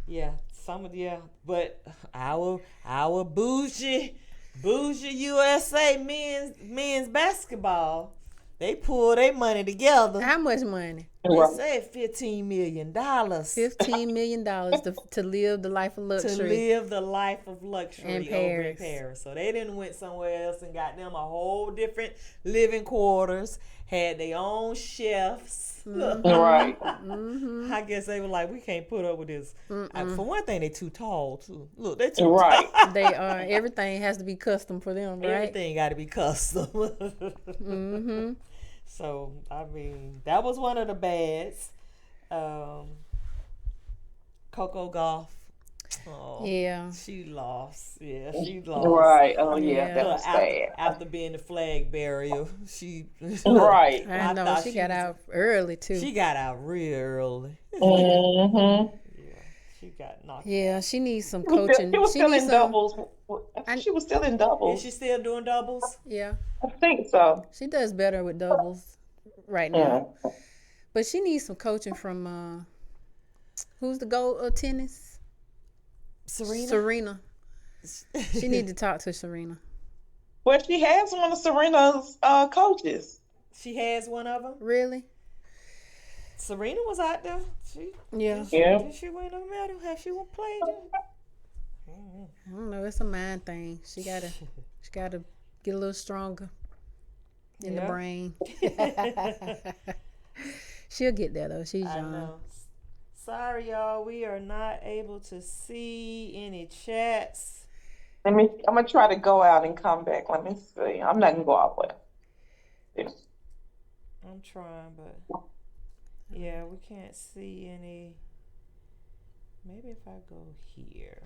S1: yeah, but our bougie USA men's basketball, they pull their money together.
S2: How much money?
S1: They said $15 million.
S2: $15 million to live the life of luxury.
S1: To live the life of luxury
S2: In
S1: over in Paris. So they didn't went somewhere else and got them a whole different living quarters, had their own chefs.
S3: Right.
S1: I guess they were like, we can't put up with this. For one thing, they too tall too. Look, they too
S3: Right.
S1: tall.
S2: They are. Everything has to be custom for them, right?
S1: Everything got to be custom. So I mean, that was one of the bads. Coco Gauff. Oh,
S2: Yeah.
S1: she lost. Yeah, she lost.
S3: Right. Oh yeah,
S2: Yeah.
S3: that was sad.
S1: After being the flag bearer, she
S3: Right.
S2: I know.
S1: thought
S2: She
S1: she
S2: got
S1: was-
S2: out early, too.
S1: She got out real early.
S3: Mm-hmm.
S1: Yeah, she got knocked.
S2: Yeah, she needs some
S3: She was
S2: coaching.
S3: still,
S2: She
S3: in
S2: needs some.
S3: doubles. I think she was still in
S1: Is
S3: doubles.
S1: she still doing doubles?
S2: Yeah,
S3: I think so.
S2: she does better with doubles right now.
S3: Yeah.
S2: But she needs some coaching from who's the GOAT of tennis? Serena. She need to talk to Serena.
S3: Well, she has one of Serena's coaches.
S1: She has one of them.
S2: Really?
S1: Serena was out there.
S2: Yeah.
S3: Yeah.
S1: Did she win a medal? Has she played?
S2: I don't know. It's a mind thing. She gotta get a little stronger in the
S1: Yeah.
S2: brain. She'll get there though. She's
S1: I
S2: young.
S1: know. Sorry, y'all. We are not able to see any chats.
S3: I'm gonna try to go out and come back. Let me see. I'm not gonna go out there.
S1: I'm trying, but yeah, we can't see any. Maybe if I go here.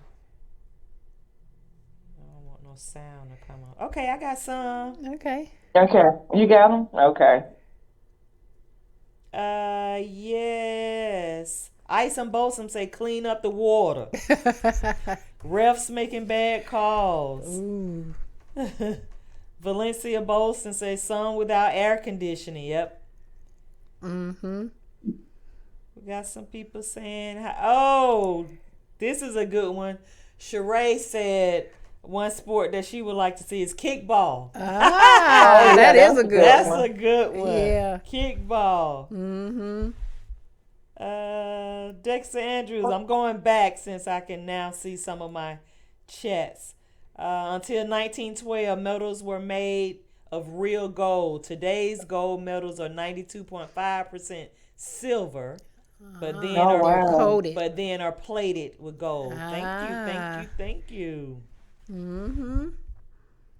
S1: I don't want no sound to come on. Okay, I got some.
S2: Okay.
S3: Okay, you got them. Okay.
S1: Yes. Ice and Bosom say clean up the water. Refs making bad calls.
S2: Ooh.
S1: Valencia Bolson says some without air conditioning. Yep.
S2: Mm-hmm.
S1: We got some people saying, oh, this is a good one. Sheree said one sport that she would like to see is kickball.
S2: Ah, that is a good
S1: That's
S2: one.
S1: a good one.
S2: Yeah.
S1: Kickball.
S2: Mm-hmm.
S1: Dexter Andrews, I'm going back since I can now see some of my chats. Until 1912, medals were made of real gold. Today's gold medals are 92.5% silver, but then
S3: Oh, wow.
S2: Coated.
S1: are plated with gold. Thank you.
S2: Mm-hmm.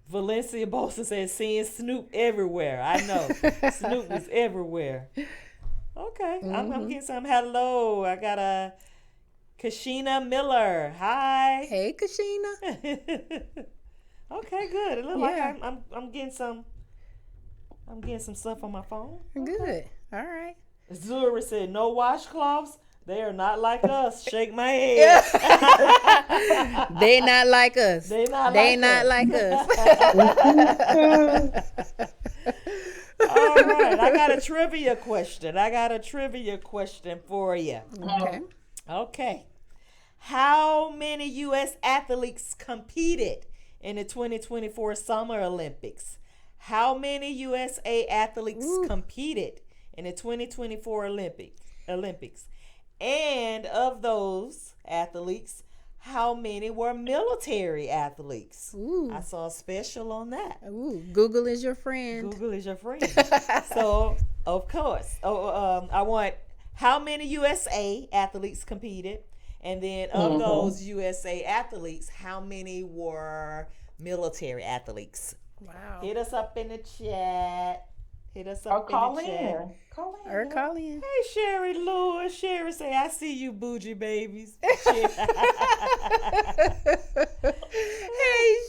S1: Valencia Bolson says seeing Snoop everywhere. I know. Snoop was everywhere. Okay. I'm getting some. Hello. I got a Kashina Miller. Hi.
S2: Hey, Kashina.
S1: Okay, good. It looks
S2: Yeah.
S1: like I'm getting some. I'm getting some stuff on my phone.
S2: Good. All right.
S1: Zura said no washcloths. They are not like us. Shake my head.
S2: They not like us.
S1: They not
S2: like us.
S1: All right. I got a trivia question. For you.
S2: Okay.
S1: Okay. How many U.S. athletes competed in the 2024 Summer Olympics? How many USA athletes competed in the 2024 Olympics? And of those athletes, how many were military athletes?
S2: Ooh.
S1: I saw a special on that.
S2: Ooh. Google is your friend.
S1: Google is your friend. So, of course, I want how many USA athletes competed, and then of those USA athletes, how many were military athletes?
S2: Wow.
S1: Hit us up in the chat. Hit us
S3: Or
S1: up
S3: call
S1: in the chat.
S3: in. Call in.
S2: Or call in.
S1: Hey, Sherry Lewis. Sherry say, I see you, bougie babies.
S2: Hey,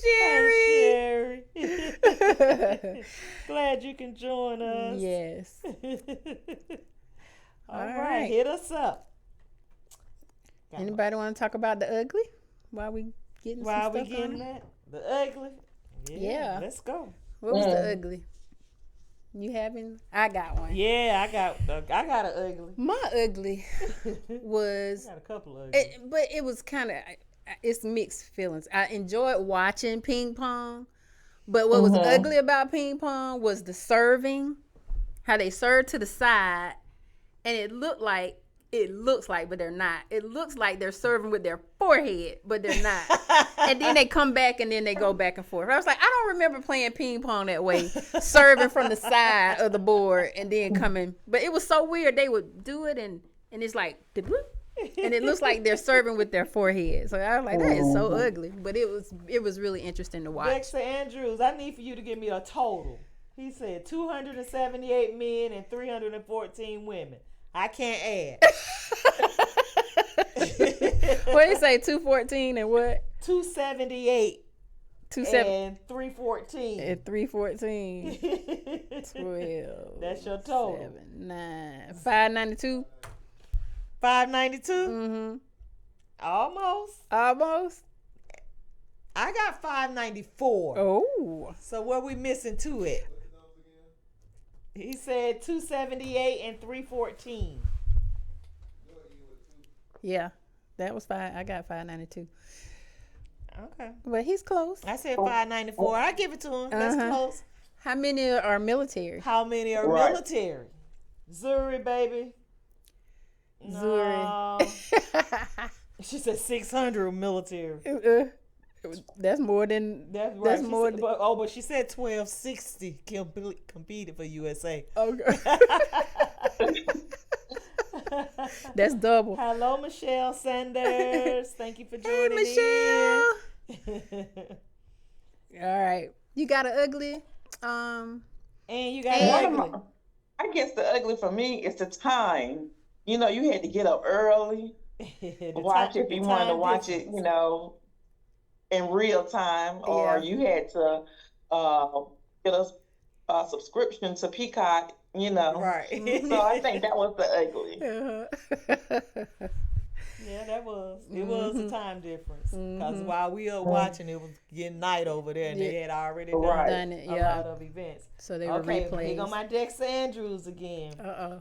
S2: Sherry.
S1: Hey, Sherry. Glad you can join us.
S2: Yes.
S1: All right. Hit us up.
S2: Anybody want to talk about the ugly while we getting some stuff on it?
S1: That? The ugly?
S2: Yeah.
S1: Let's go.
S2: What was the ugly? You having? I got one.
S1: Yeah, I got an ugly.
S2: My ugly was.
S1: I got a couple of ugly.
S2: But it was kind of, it's mixed feelings. I enjoyed watching ping pong, but what was ugly about ping pong was the serving, how they served to the side, and it looks like, but they're not. It looks like they're serving with their forehead, but they're not. And then they come back and then they go back and forth. I was like, I don't remember playing ping pong that way, serving from the side of the board and then coming. But it was so weird. They would do it and it's like, and it looks like they're serving with their forehead. So I was like, that is so ugly. But it was really interesting to watch.
S1: Dexter Andrews, I need for you to give me a total. He said 278 men and 314 women. I can't add.
S2: What did you say? 214 and what?
S1: 278 and 314.
S2: And 314. 12.
S1: That's your total.
S2: 7, 9. 592.
S1: 592?
S2: Mm-hmm.
S1: Almost.
S2: Almost.
S1: I got 594.
S2: Oh.
S1: So what we missing to it? He said 278 and 314.
S2: Yeah, that was fine. I got 592.
S1: Okay.
S2: But he's close.
S1: I said 594. I give it to him. That's close.
S2: How many are military?
S1: How many are military? Zuri, baby. No. She said 600 military.
S2: That's more than.
S1: That's right.
S2: That's more.
S1: Said, but she said 1260 competed for USA.
S2: Okay. That's double.
S1: Hello, Michelle Sanders. Thank you for joining
S2: Michelle.
S1: in.
S2: All right, you got an ugly.
S1: And you got an ugly.
S3: I guess the ugly for me is the time. You know, you had to get up early, watch it if you wanted to watch it. You know, in real time, or you had to get a subscription to Peacock. You know,
S1: right?
S3: So I think that was the ugly.
S1: Yeah, that was. It was a time difference because while we were watching, it was getting night over there, and they had already done
S2: it.
S1: A lot of events.
S2: So they were replaying.
S1: Here go my Dexter Andrews again.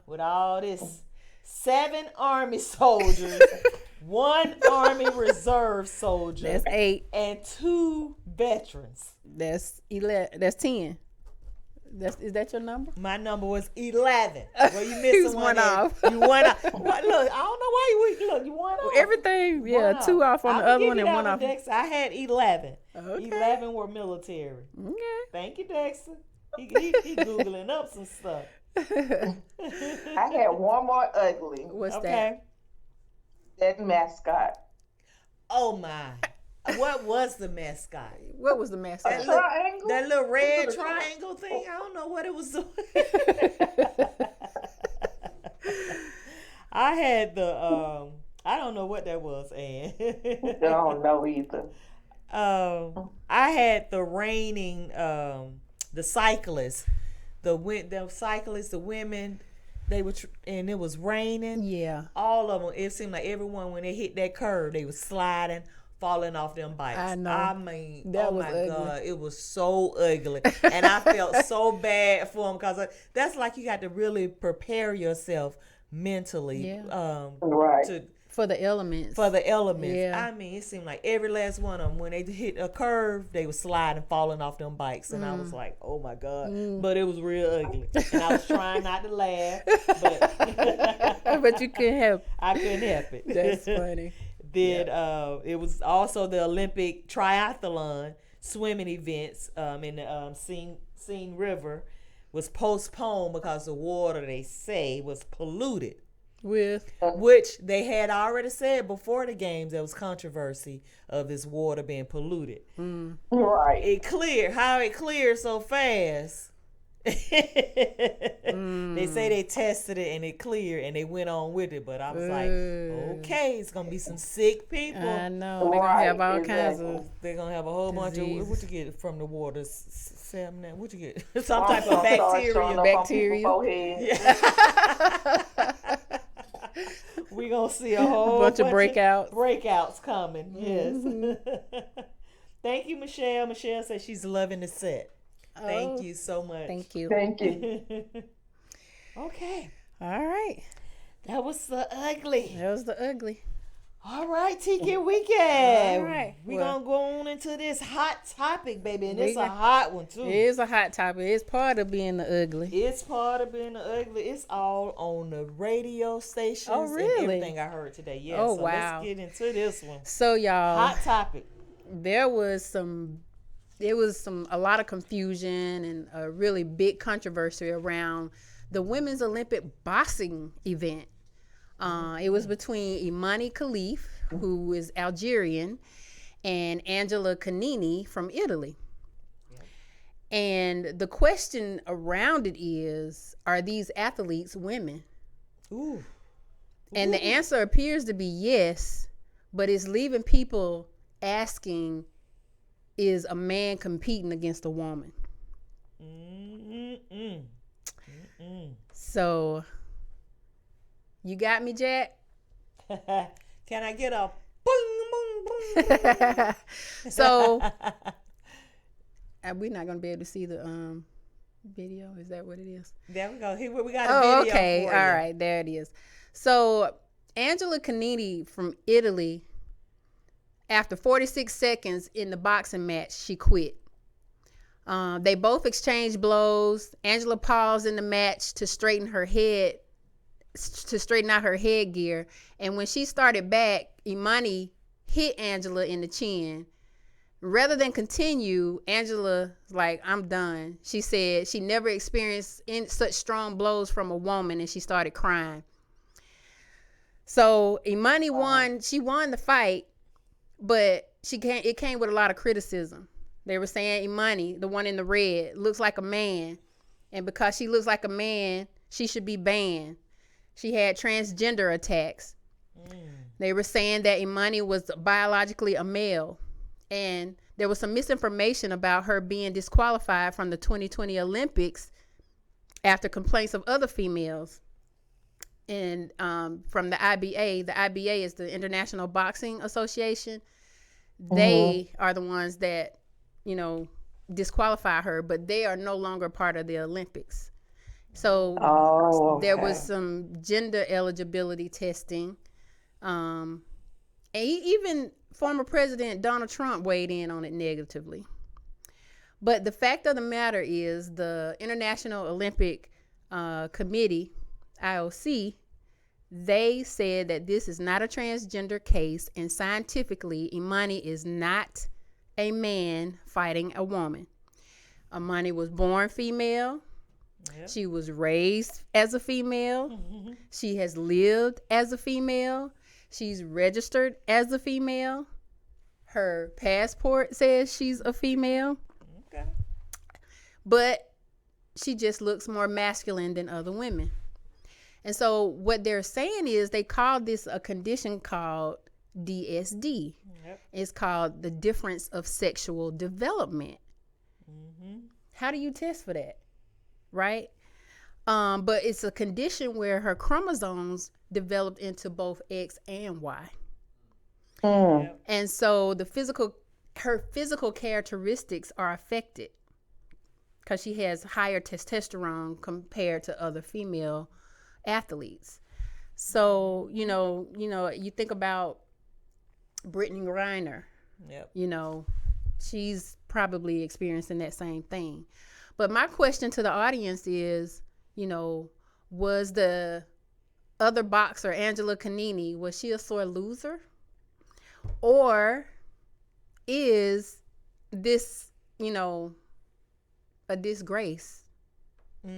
S1: With all this 7 Army soldiers, 1 Army Reserve soldier.
S2: That's 8.
S1: And 2 veterans.
S2: That's 11. That's 10. Is that your number?
S1: My number was 11. Well, you missed
S2: one off.
S1: You won off. Look, I don't know why you won off.
S2: Everything, yeah, 2 off on the other one and 1 off.
S1: Dexter. I had 11.
S2: Okay.
S1: 11 were military.
S2: Okay.
S1: Thank you, Dexter. He Googling up some stuff.
S3: I had one more ugly.
S2: What's that?
S3: That mascot.
S1: Oh my. What was the mascot?
S2: What was the mascot?
S1: That little red triangle thing? I don't know what it was doing. I had the I don't know what that was, Ann.
S3: I don't know either.
S1: I had the reigning the cyclists. The cyclists, the women, they were and it was raining.
S2: Yeah.
S1: All of them. It seemed like everyone when they hit that curve, they was sliding, falling off them bikes.
S2: I know.
S1: I mean,
S2: that
S1: oh
S2: was
S1: my
S2: ugly.
S1: God, it was so ugly, and I felt so bad for them because that's like you got to really prepare yourself mentally,
S3: right,
S2: for the elements.
S1: Yeah. I mean, it seemed like every last one of them, when they hit a curve, they was sliding, falling off them bikes, and I was like, oh my God, but it was real ugly, and I was trying not to laugh, but
S2: but you couldn't help.
S1: I couldn't help it.
S2: That's funny.
S1: It was also the Olympic triathlon swimming events in the Seine River was postponed because the water, they say, was polluted. Which they had already said before the games, there was controversy of this water being polluted.
S3: Right.
S1: How it cleared so fast. They say they tested it and it cleared and they went on with it, but I was like, okay, it's gonna be some sick people.
S2: I know they're gonna have all kinds of.
S1: They're gonna have a whole bunch
S2: diseases.
S1: of what you get from the water, salmon. What you get? Some type of bacteria. We gonna see a whole
S2: bunch of breakouts.
S1: Breakouts coming. Yes. Thank you, Michelle. Michelle says she's loving the set. Thank you so much.
S2: Thank you.
S3: Thank you.
S1: Okay.
S2: All right.
S1: That was the ugly.
S2: That was the ugly.
S1: All right, TK Weekend.
S2: All right.
S1: We're going to go on into this hot topic, baby. And it's a
S2: got-
S1: hot one, too.
S2: It is a hot topic. It's part of being the ugly.
S1: It's part of being the ugly. It's all on the radio stations
S2: Oh, really?
S1: and everything I heard today. Yeah,
S2: Oh,
S1: so
S2: wow.
S1: let's get into this one.
S2: So y'all,
S1: Hot topic.
S2: there was a lot of confusion and a really big controversy around the Women's Olympic boxing event. It was between Imani Khalif, who is Algerian, and Angela Canini from Italy. And the question around it is, are these athletes women?
S1: Ooh.
S2: And the answer appears to be yes, but it's leaving people asking, is a man competing against a woman? So, you got me, Jack?
S1: Can I get a boing, boing, boing?
S2: So, we're not going to be able to see the video. Is that what it is?
S1: There we go. Here we got a video.
S2: Okay.
S1: For
S2: All
S1: you.
S2: right. There it is. So, Angela Canini from Italy, after 46 seconds in the boxing match, she quit. They both exchanged blows. Angela paused in the match to straighten out her headgear. And when she started back, Imani hit Angela in the chin. Rather than continue, Angela was like, I'm done. She said she never experienced such strong blows from a woman, and she started crying. So Imani won. She won the fight, but it came with a lot of criticism. They were saying Imani, the one in the red, looks like a man. And because she looks like a man, she should be banned. She had transgender attacks. They were saying that Imani was biologically a male. And there was some misinformation about her being disqualified from the 2020 Olympics after complaints of other females. And from the IBA is the International Boxing Association. They are the ones that, disqualify her, but they are no longer part of the Olympics. So there was some gender eligibility testing. And even former President Donald Trump weighed in on it negatively. But the fact of the matter is the International Olympic Committee, IOC, they said that this is not a transgender case, and scientifically, Imani is not a man fighting a woman. Imani was born female. Yep. She was raised as a female. Mm-hmm. She has lived as a female. She's registered as a female. Her passport says she's a female. Okay. But she just looks more masculine than other women. And so what they're saying is they call this a condition called DSD. Yep. It's called the difference of sexual development. Mm-hmm. How do you test for that? Right? But it's a condition where her chromosomes developed into both X and Y. And so her physical characteristics are affected because she has higher testosterone compared to other female athletes. So, you think about Brittany Griner. Yep. She's probably experiencing that same thing. But my question to the audience is, was the other boxer, Angela Canini, was she a sore loser? Or is this, a disgrace?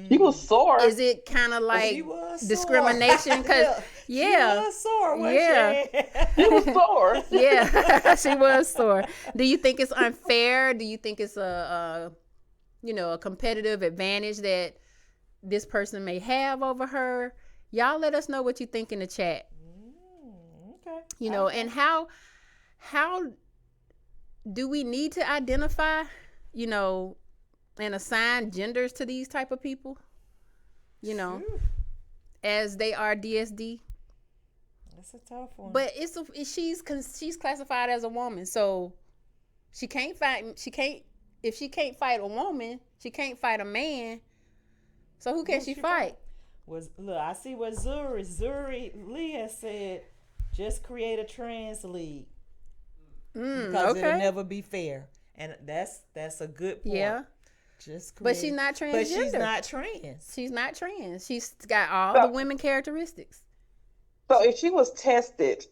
S3: She was sore.
S2: Is it kind of like discrimination? Because
S1: she was sore.
S3: She was sore.
S2: Yeah, she was sore. Do you think it's unfair? Do you think it's a competitive advantage that this person may have over her. Y'all let us know what you think in the chat.
S1: Okay.
S2: And how do we need to identify, and assign genders to these type of people, as they are DSD?
S1: That's a tough one.
S2: But she's classified as a woman, so if she can't fight a woman, she can't fight a man. So who can she fight?
S1: Look, I see what Zuri Lee has said. Just create a trans league because it'll never be fair, and that's a good point.
S2: Yeah. But she's not transgender.
S1: But she's not trans.
S2: She's not trans. She's got all the women characteristics.
S3: So if she was tested,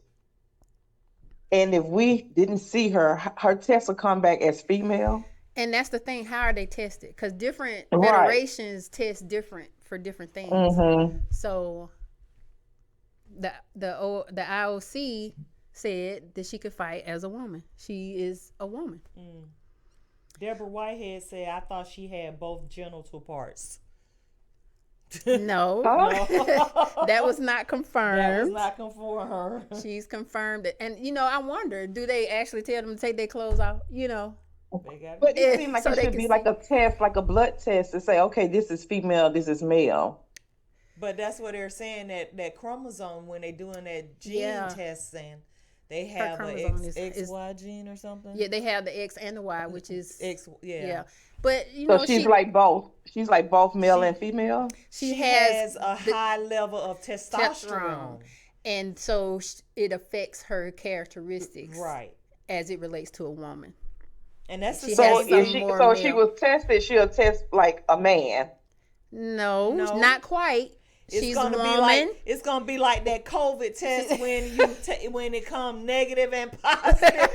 S3: and if we didn't see her test will come back as female.
S2: And that's the thing. How are they tested? Because different federations test different for different things.
S3: Mm-hmm.
S2: So the IOC said that she could fight as a woman. She is a woman.
S1: Deborah Whitehead said, I thought she had both genital parts.
S2: No. That was not confirmed.
S1: That was not confirmed.
S2: She's confirmed it. And, I wonder, do they actually tell them to take their clothes off?
S3: But it seems like it should be like a test, like a blood test to say, okay, this is female, this is male.
S1: But that's what they're saying, that chromosome, when they're doing that gene testing, they have an XY gene or something.
S2: Yeah, they have the X and the Y, which is
S1: X.
S2: Yeah. But
S3: so she's like both. She's like both male and female.
S2: She has
S1: a high level of testosterone,
S2: and so it affects her characteristics,
S1: right,
S2: as it relates to a woman.
S1: And that's
S3: she was tested. She'll test like a man.
S2: No, not quite. She's
S1: gonna
S2: woman.
S1: be like it's gonna be like that COVID test when it comes negative and positive.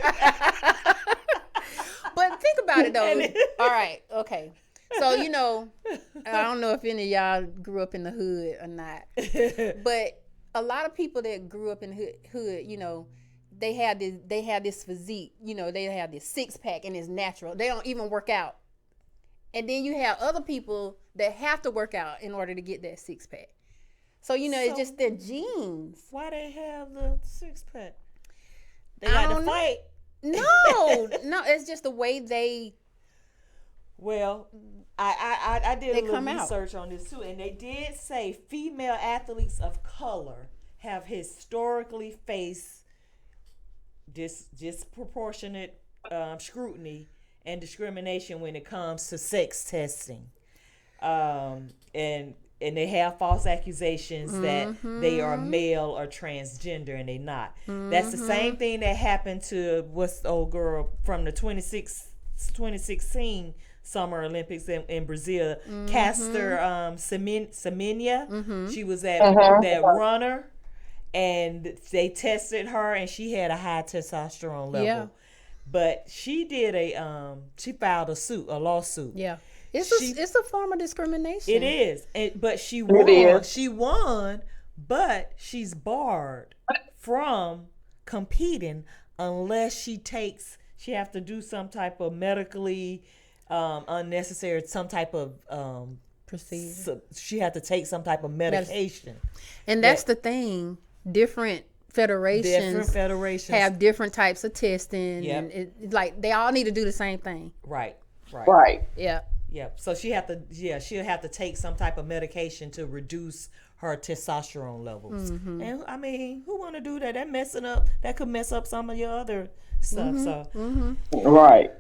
S2: But think about it though. All right, okay. So I don't know if any of y'all grew up in the hood or not, but a lot of people that grew up in the hood, they have this physique. They have this 6-pack and it's natural. They don't even work out. And then you have other people that have to work out in order to get that 6-pack. So it's just their genes.
S1: Why they have the 6-pack? They got to fight.
S2: No, it's just the way they.
S1: Well, I did a little research on this too, and they did say female athletes of color have historically faced disproportionate scrutiny and discrimination when it comes to sex testing, and they have false accusations that they are male or transgender, and they're not. That's the same thing that happened to what's the old girl from the 2016 Summer Olympics in Brazil, Caster Semenya. She was that runner, and they tested her, and she had a high testosterone level. Yeah. But she did she filed a lawsuit.
S2: Yeah. It's a form of discrimination.
S1: It is. But she won. She won, but she's barred from competing unless she have to do some type of medically unnecessary, some type of
S2: procedure.
S1: She had to take some type of medication.
S2: And that's the thing. Different federations have different types of testing. Yep. And they all need to do the same thing.
S1: Right.
S2: Yeah.
S1: Yeah, so she'll have to take some type of medication to reduce her testosterone levels. And I mean, who want to do that? That could mess up some of your other stuff.
S3: Right.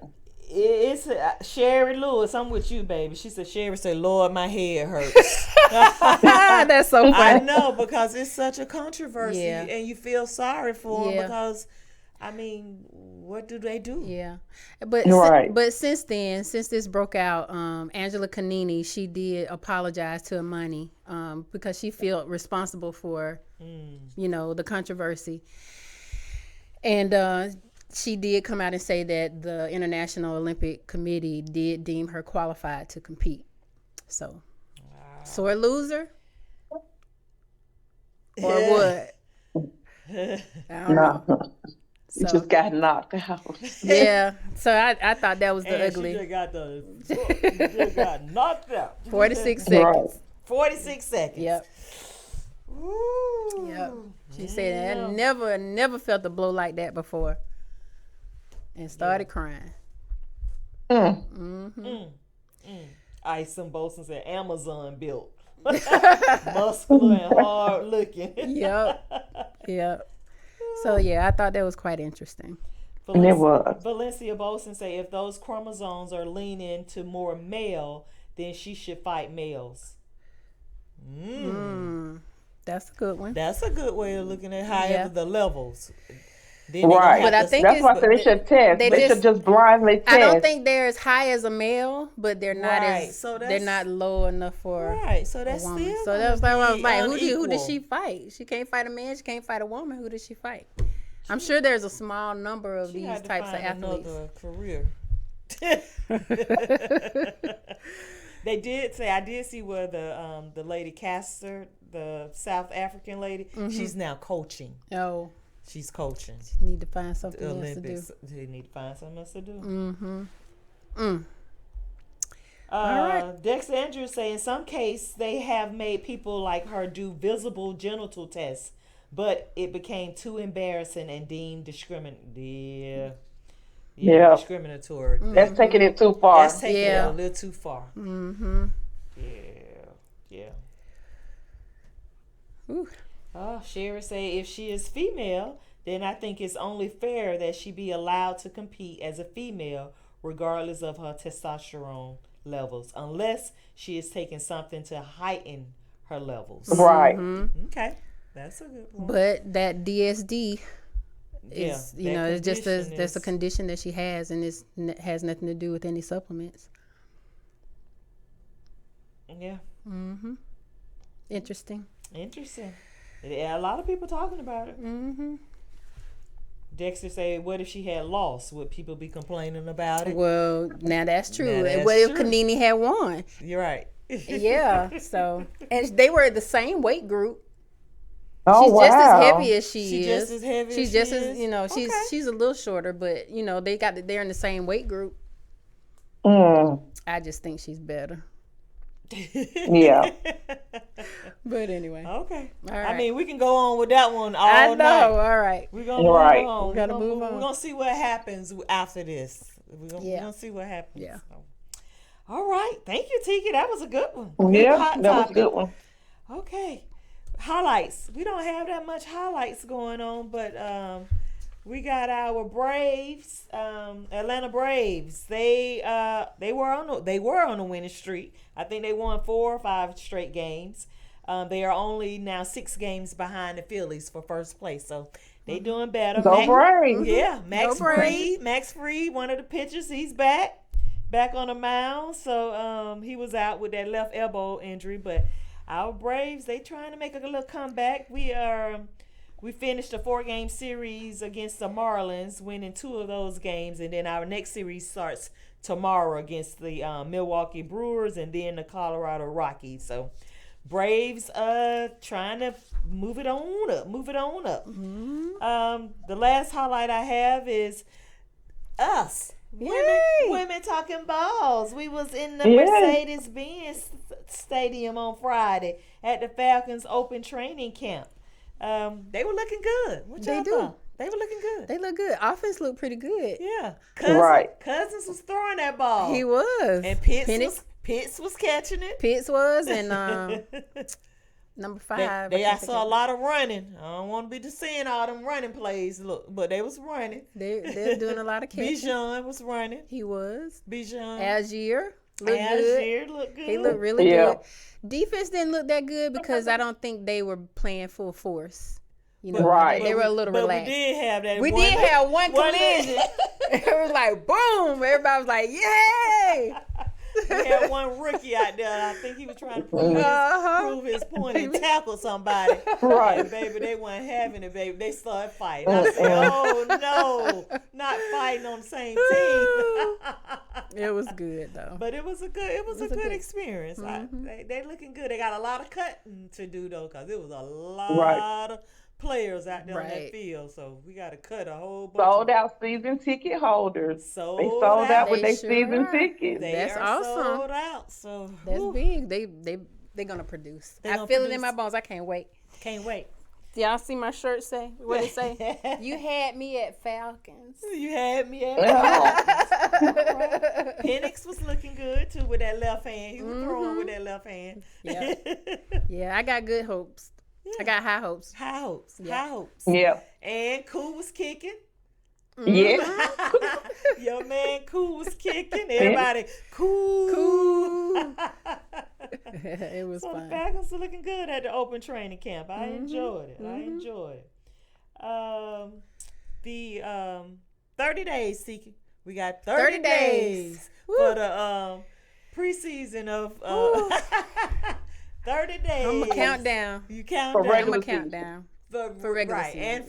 S1: It's Sherry Lewis. I'm with you, baby. She said, Sherry said, Lord, my head hurts.
S2: That's so funny.
S1: I know, because it's such a controversy, and you feel sorry for them because, I mean, what do they do?
S2: Yeah, but since this broke out, Angela Canini, she did apologize to Imani because she felt responsible for the controversy, and she did come out and say that the International Olympic Committee did deem her qualified to compete. So, sore loser or what? I don't know.
S3: You
S2: So
S3: just got knocked out.
S2: yeah, so I thought that was the
S1: And she
S2: ugly.
S1: just got knocked out.
S2: 46
S3: Right.
S2: seconds.
S1: 46 seconds.
S2: Yep.
S1: Ooh.
S2: Yep. She said, I never felt a blow like that before. And started crying.
S3: Mm.
S1: Isom Boson said Amazon built. Muscular and hard looking.
S2: Yep. Yep. So yeah, I thought that was quite interesting.
S3: And it was.
S1: Valencia Boson say if those chromosomes are leaning to more male, then she should fight males.
S2: That's a good one.
S1: That's a good way of looking at however
S2: Yeah.
S1: the levels. Then they
S3: Right.
S1: gonna
S2: But I
S1: have to-
S2: think
S3: That's
S2: it's-
S3: why they should test.
S2: they
S3: They should just blindly test.
S2: I don't think they're as high as a male, but they're not
S1: Right,
S2: as
S1: so
S2: they're
S1: that's-
S2: not low enough for
S1: right. So
S2: a
S1: that's
S2: woman.
S1: still.
S2: So that was like, I was like, who did
S1: unequal.
S2: she fight? She can't fight a man. She can't fight a woman. Who did she fight? I'm sure there's a small number of
S1: She
S2: these
S1: had to
S2: types of
S1: find
S2: athletes.
S1: another career. They did say I did see where the lady Castor, the South African lady, she's now coaching.
S2: Oh,
S1: She's coaching
S2: need to find something
S1: the
S2: else
S1: Olympics.
S2: to do.
S1: They need to find something else to do.
S2: Mm-hmm. All right.
S1: Dex Andrews say in some case they have made people like her do visible genital tests, but it became too embarrassing and deemed
S3: Yeah.
S1: discriminatory.
S3: That's taking it too far.
S1: That's taking
S2: Yeah.
S1: it a little too far.
S2: Mm-hmm.
S1: Yeah.
S2: Ooh.
S1: Oh, Sherry say if she is female, then I think it's only fair that she be allowed to compete as a female, regardless of her testosterone levels, unless she is taking something to heighten her levels.
S3: Right.
S1: Okay, that's a good one.
S2: But that DSD is,
S1: Yeah, that
S2: it's just
S1: condition
S2: that's a
S1: is-
S2: condition that she has, and it has nothing to do with any supplements.
S1: Yeah,
S2: Interesting.
S1: interesting. Yeah, a lot of people talking about it.
S2: Mm-hmm.
S1: Dexter say, "What if she had lost? Would people be complaining about it?"
S2: Well, now that's true.
S1: Now that's
S2: What if
S1: true.
S2: Kanini had won?
S1: You're right.
S2: Yeah. So, and they were the same weight group.
S3: Oh,
S2: She's
S3: wow.
S2: just as heavy as she
S1: She
S2: is.
S1: just as heavy as
S2: She's
S1: she
S2: just as
S1: is?
S2: she's
S1: Okay.
S2: she's a little shorter, but they're in the same weight group.
S3: Mm.
S2: I just think she's better.
S3: Yeah.
S2: But anyway,
S1: Okay.
S2: All
S1: I
S2: right.
S1: mean, we can go on with that one all
S2: I know.
S1: night.
S2: All right.
S1: We're gonna
S3: Right.
S1: move on.
S2: We gotta move on.
S1: We're gonna see what happens after this. We're
S2: Yeah.
S1: gonna see what happens.
S2: Yeah.
S1: So. All right. Thank you, Tiki. That was a good one. Good
S3: Yeah,
S1: hot
S3: that was a
S1: topic.
S3: good one.
S1: Okay. Highlights. We don't have that much highlights going on, but we got our Braves, Atlanta Braves. They were on a winning streak. I think they won 4 or 5 straight games. They are only now 6 games behind the Phillies for first place, so they doing better.
S3: Go Braves.
S1: Yeah, Max
S2: Go Braves.
S1: Freed, one of the pitchers, he's back on the mound. So he was out with that left elbow injury, but our Braves, they trying to make a little comeback. We finished a 4-game series against the Marlins, winning 2 of those games, and then our next series starts tomorrow against the Milwaukee Brewers and then the Colorado Rockies. So Braves trying to move it on up. The last highlight I have is us. Women talking balls. We was in the
S3: Yay.
S1: Mercedes-Benz Stadium on Friday at the Falcons open training camp. They were looking good. What
S2: They
S1: y'all
S2: do.
S1: thought? They were looking good.
S2: They look good. Offense looked pretty good.
S1: Yeah.
S3: Right.
S1: Cousins was throwing that ball.
S2: He was.
S1: And Pitts was catching it.
S2: Pitts was, and number 5.
S1: I saw a lot of running. I don't want to be just seeing all them running plays. Look, but they was running.
S2: They're doing a lot of catching.
S1: Bijan was running.
S2: He was.
S1: Bijan.
S2: Algier looked good.
S1: Algier looked good.
S2: He looked really
S3: Yeah.
S2: good. Defense didn't look that good because I don't think they were playing full force.
S3: Right.
S2: They were a little
S1: but
S2: relaxed.
S1: we did have that.
S2: We did have one
S1: one-
S2: collision. It was like boom. Everybody was like, "Yay!"
S1: We had one rookie out there. I think he was trying to prove his point and tackle somebody.
S3: Right.
S1: And baby, they weren't having it, baby. They started fighting. I said, "Oh no, not fighting on the same team."
S2: It was good though.
S1: But it was a good experience.
S2: Mm-hmm.
S1: They looking good. They got a lot of cutting to do though, because it was a lot of players out there on that
S2: Right.
S1: field, so we got to cut a whole bunch
S3: Sold
S1: of
S3: out season ticket holders. They
S1: sold
S3: sold out
S1: out.
S3: with
S2: They
S3: their
S2: sure
S3: season
S2: are.
S3: tickets.
S1: They
S2: That's
S1: are
S2: awesome.
S1: sold out. So
S2: That's
S1: whew,
S2: big. They're gonna produce.
S1: They
S2: I
S1: gonna
S2: feel it in
S1: produce.
S2: my bones. I can't wait.
S1: can't wait.
S2: Y'all see my shirt say? What it say? You had me at Falcons.
S1: You had me at
S3: Yeah.
S1: Penix was looking good too with that left hand. He was throwing with that left hand.
S2: Yeah. Yeah, I got good hopes. I got high hopes.
S1: High hopes.
S2: Yeah.
S1: High hopes.
S3: Yeah.
S1: And Cool was kicking.
S3: Yeah.
S1: Your man Cool was kicking. Everybody cool.
S2: It was
S1: So the
S2: fun.
S1: Falcons are looking good at the open training camp. I enjoyed it. I enjoyed it. The 30 days, Tiki. We got 30
S2: 30
S1: days
S2: days.
S1: for the preseason of 30 days.
S2: I'm gonna count down.
S1: You count
S3: For
S1: down.
S2: I'm
S3: regular
S2: gonna count
S3: season.
S2: down.
S1: for
S2: regular
S1: right,
S2: season,
S1: and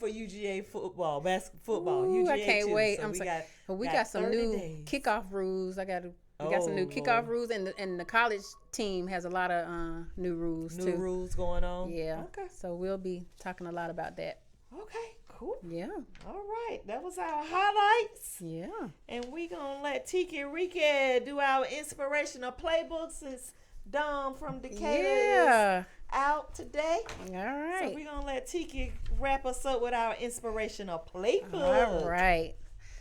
S1: for UGA football, football.
S2: Ooh,
S1: UGA
S2: I can't
S1: too.
S2: wait.
S1: So
S2: I'm
S1: we
S2: so-
S1: got
S2: But we got some
S1: 30
S2: new
S1: days.
S2: kickoff rules. We got some new
S1: Oh,
S2: kickoff
S1: Lord.
S2: rules, and the college team has a lot of new rules
S1: New
S2: too.
S1: rules going on.
S2: Yeah.
S1: Okay.
S2: So we'll be talking a lot about that.
S1: Okay. Cool.
S2: Yeah.
S1: All right. That was our highlights.
S2: Yeah.
S1: And we gonna let Tiki Enrique do our inspirational playbook since Dom from Decatur
S2: Yeah.
S1: is out today.
S2: All
S1: So
S2: right.
S1: we gonna let Tiki wrap us up with our inspirational playbook.
S2: All right.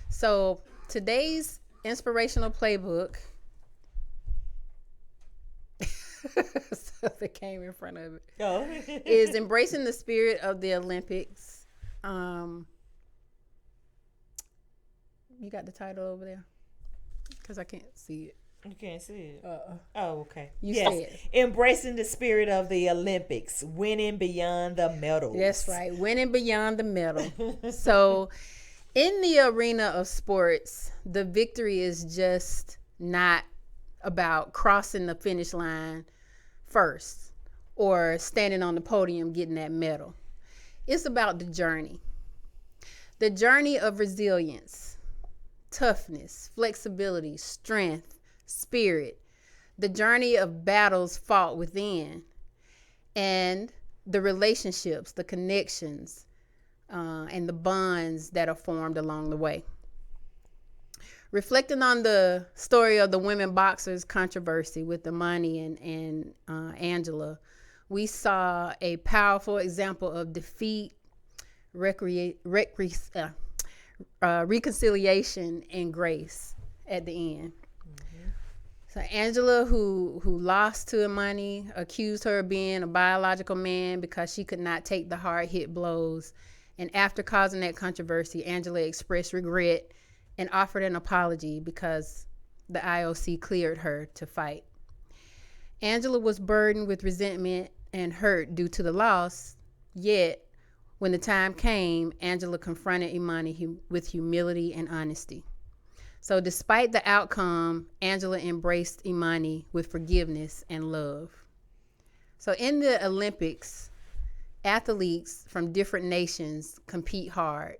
S2: So today's inspirational playbook. So they came in front of it.
S1: Oh.
S2: Is embracing the spirit of the Olympics. You got the title over there? Because I can't see it.
S1: You can't see it.
S2: Uh-uh.
S1: Oh, okay.
S2: You
S1: yes.
S2: say it.
S1: Embracing the spirit of the Olympics, winning beyond the medals.
S2: That's right. Winning beyond the medal. So, in the arena of sports, the victory is just not about crossing the finish line first or standing on the podium getting that medal. It's about the journey. The journey of resilience, toughness, flexibility, strength, spirit, the journey of battles fought within, and the relationships, the connections, and the bonds that are formed along the way. Reflecting on the story of the women boxers controversy with Imani and Angela, we saw a powerful example of defeat, reconciliation, and grace at the end. So Angela, who lost to Imani, accused her of being a biological man because she could not take the hard hit blows. And after causing that controversy, Angela expressed regret and offered an apology because the IOC cleared her to fight. Angela was burdened with resentment and hurt due to the loss, yet when the time came, Angela confronted Imani with humility and honesty. So despite the outcome, Angela embraced Imani with forgiveness and love. So in the Olympics, athletes from different nations compete hard,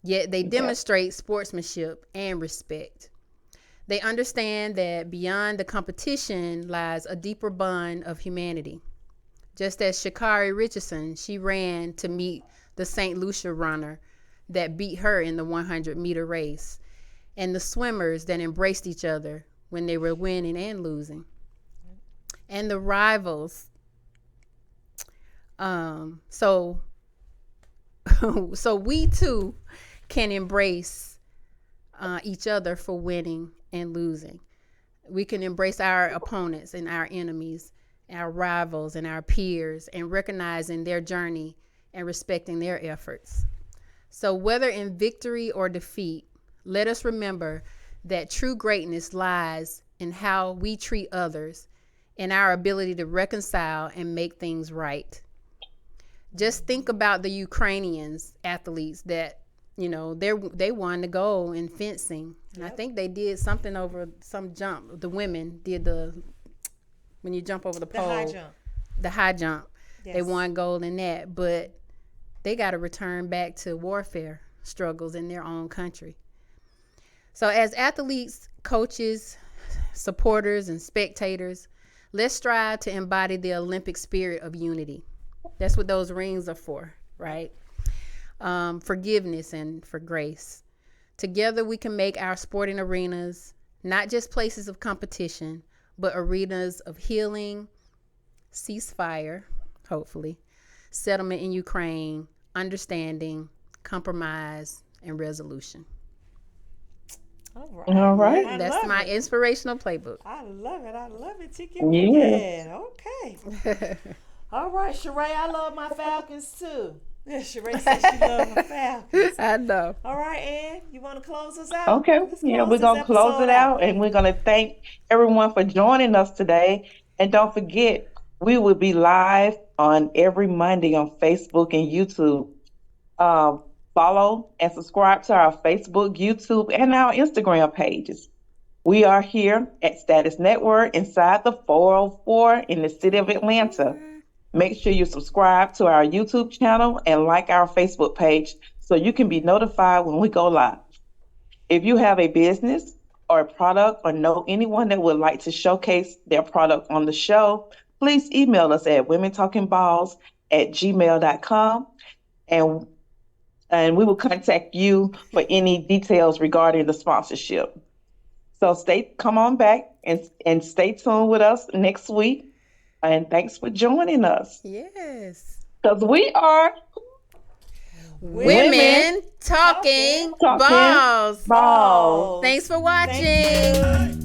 S2: yet they demonstrate sportsmanship and respect. They understand that beyond the competition lies a deeper bond of humanity. Just as Sha'Carri Richardson, she ran to meet the St. Lucia runner that beat her in the 100-meter race, and the swimmers that embraced each other when they were winning and losing, and the rivals. So we too can embrace each other for winning and losing. We can embrace our opponents and our enemies, our rivals and our peers, and recognizing their journey and respecting their efforts. So whether in victory or defeat, let us remember that true greatness lies in how we treat others and our ability to reconcile and make things right. Just think about the Ukrainians athletes that, they won the gold in fencing. And I think they did something over some jump. The women did when you jump over the pole. The high jump. Yes. They won gold in that, but they got to return back to warfare struggles in their own country. So as athletes, coaches, supporters, and spectators, let's strive to embody the Olympic spirit of unity. That's what those rings are for, right? Forgiveness and for grace. Together, we can make our sporting arenas not just places of competition, but arenas of healing, ceasefire, hopefully, settlement in Ukraine, understanding, compromise, and resolution.
S1: All right.
S3: All right.
S1: I
S2: That's
S1: love
S2: my
S1: it.
S2: inspirational playbook.
S1: I love it. I love it. Tiki
S3: Yeah.
S1: again. Okay. All right, Sheree, I love my Falcons too. Yeah, Sheree says she loves my Falcons.
S2: I know.
S1: All right, Ann, you want to close us out?
S3: Okay.
S1: Let's
S3: Yeah,
S1: close
S3: we're
S1: this
S3: going to close
S1: episode
S3: it
S1: out.
S3: out and we're going to thank everyone for joining us today. And don't forget, we will be live on every Monday on Facebook and YouTube. Um, Follow and subscribe to our Facebook, YouTube, and our Instagram pages. We are here at Status Network inside the 404 in the city of Atlanta. Make sure you subscribe to our YouTube channel and like our Facebook page so you can be notified when we go live. If you have a business or a product or know anyone that would like to showcase their product on the show, please email us at womentalkingballs@gmail.com and we will contact you for any details regarding the sponsorship. So come on back and stay tuned with us next week. And thanks for joining us.
S2: Yes.
S3: Because we are
S2: Women talking
S3: talking
S2: balls.
S3: balls.
S2: Thanks for
S1: Thank
S2: watching.
S1: you.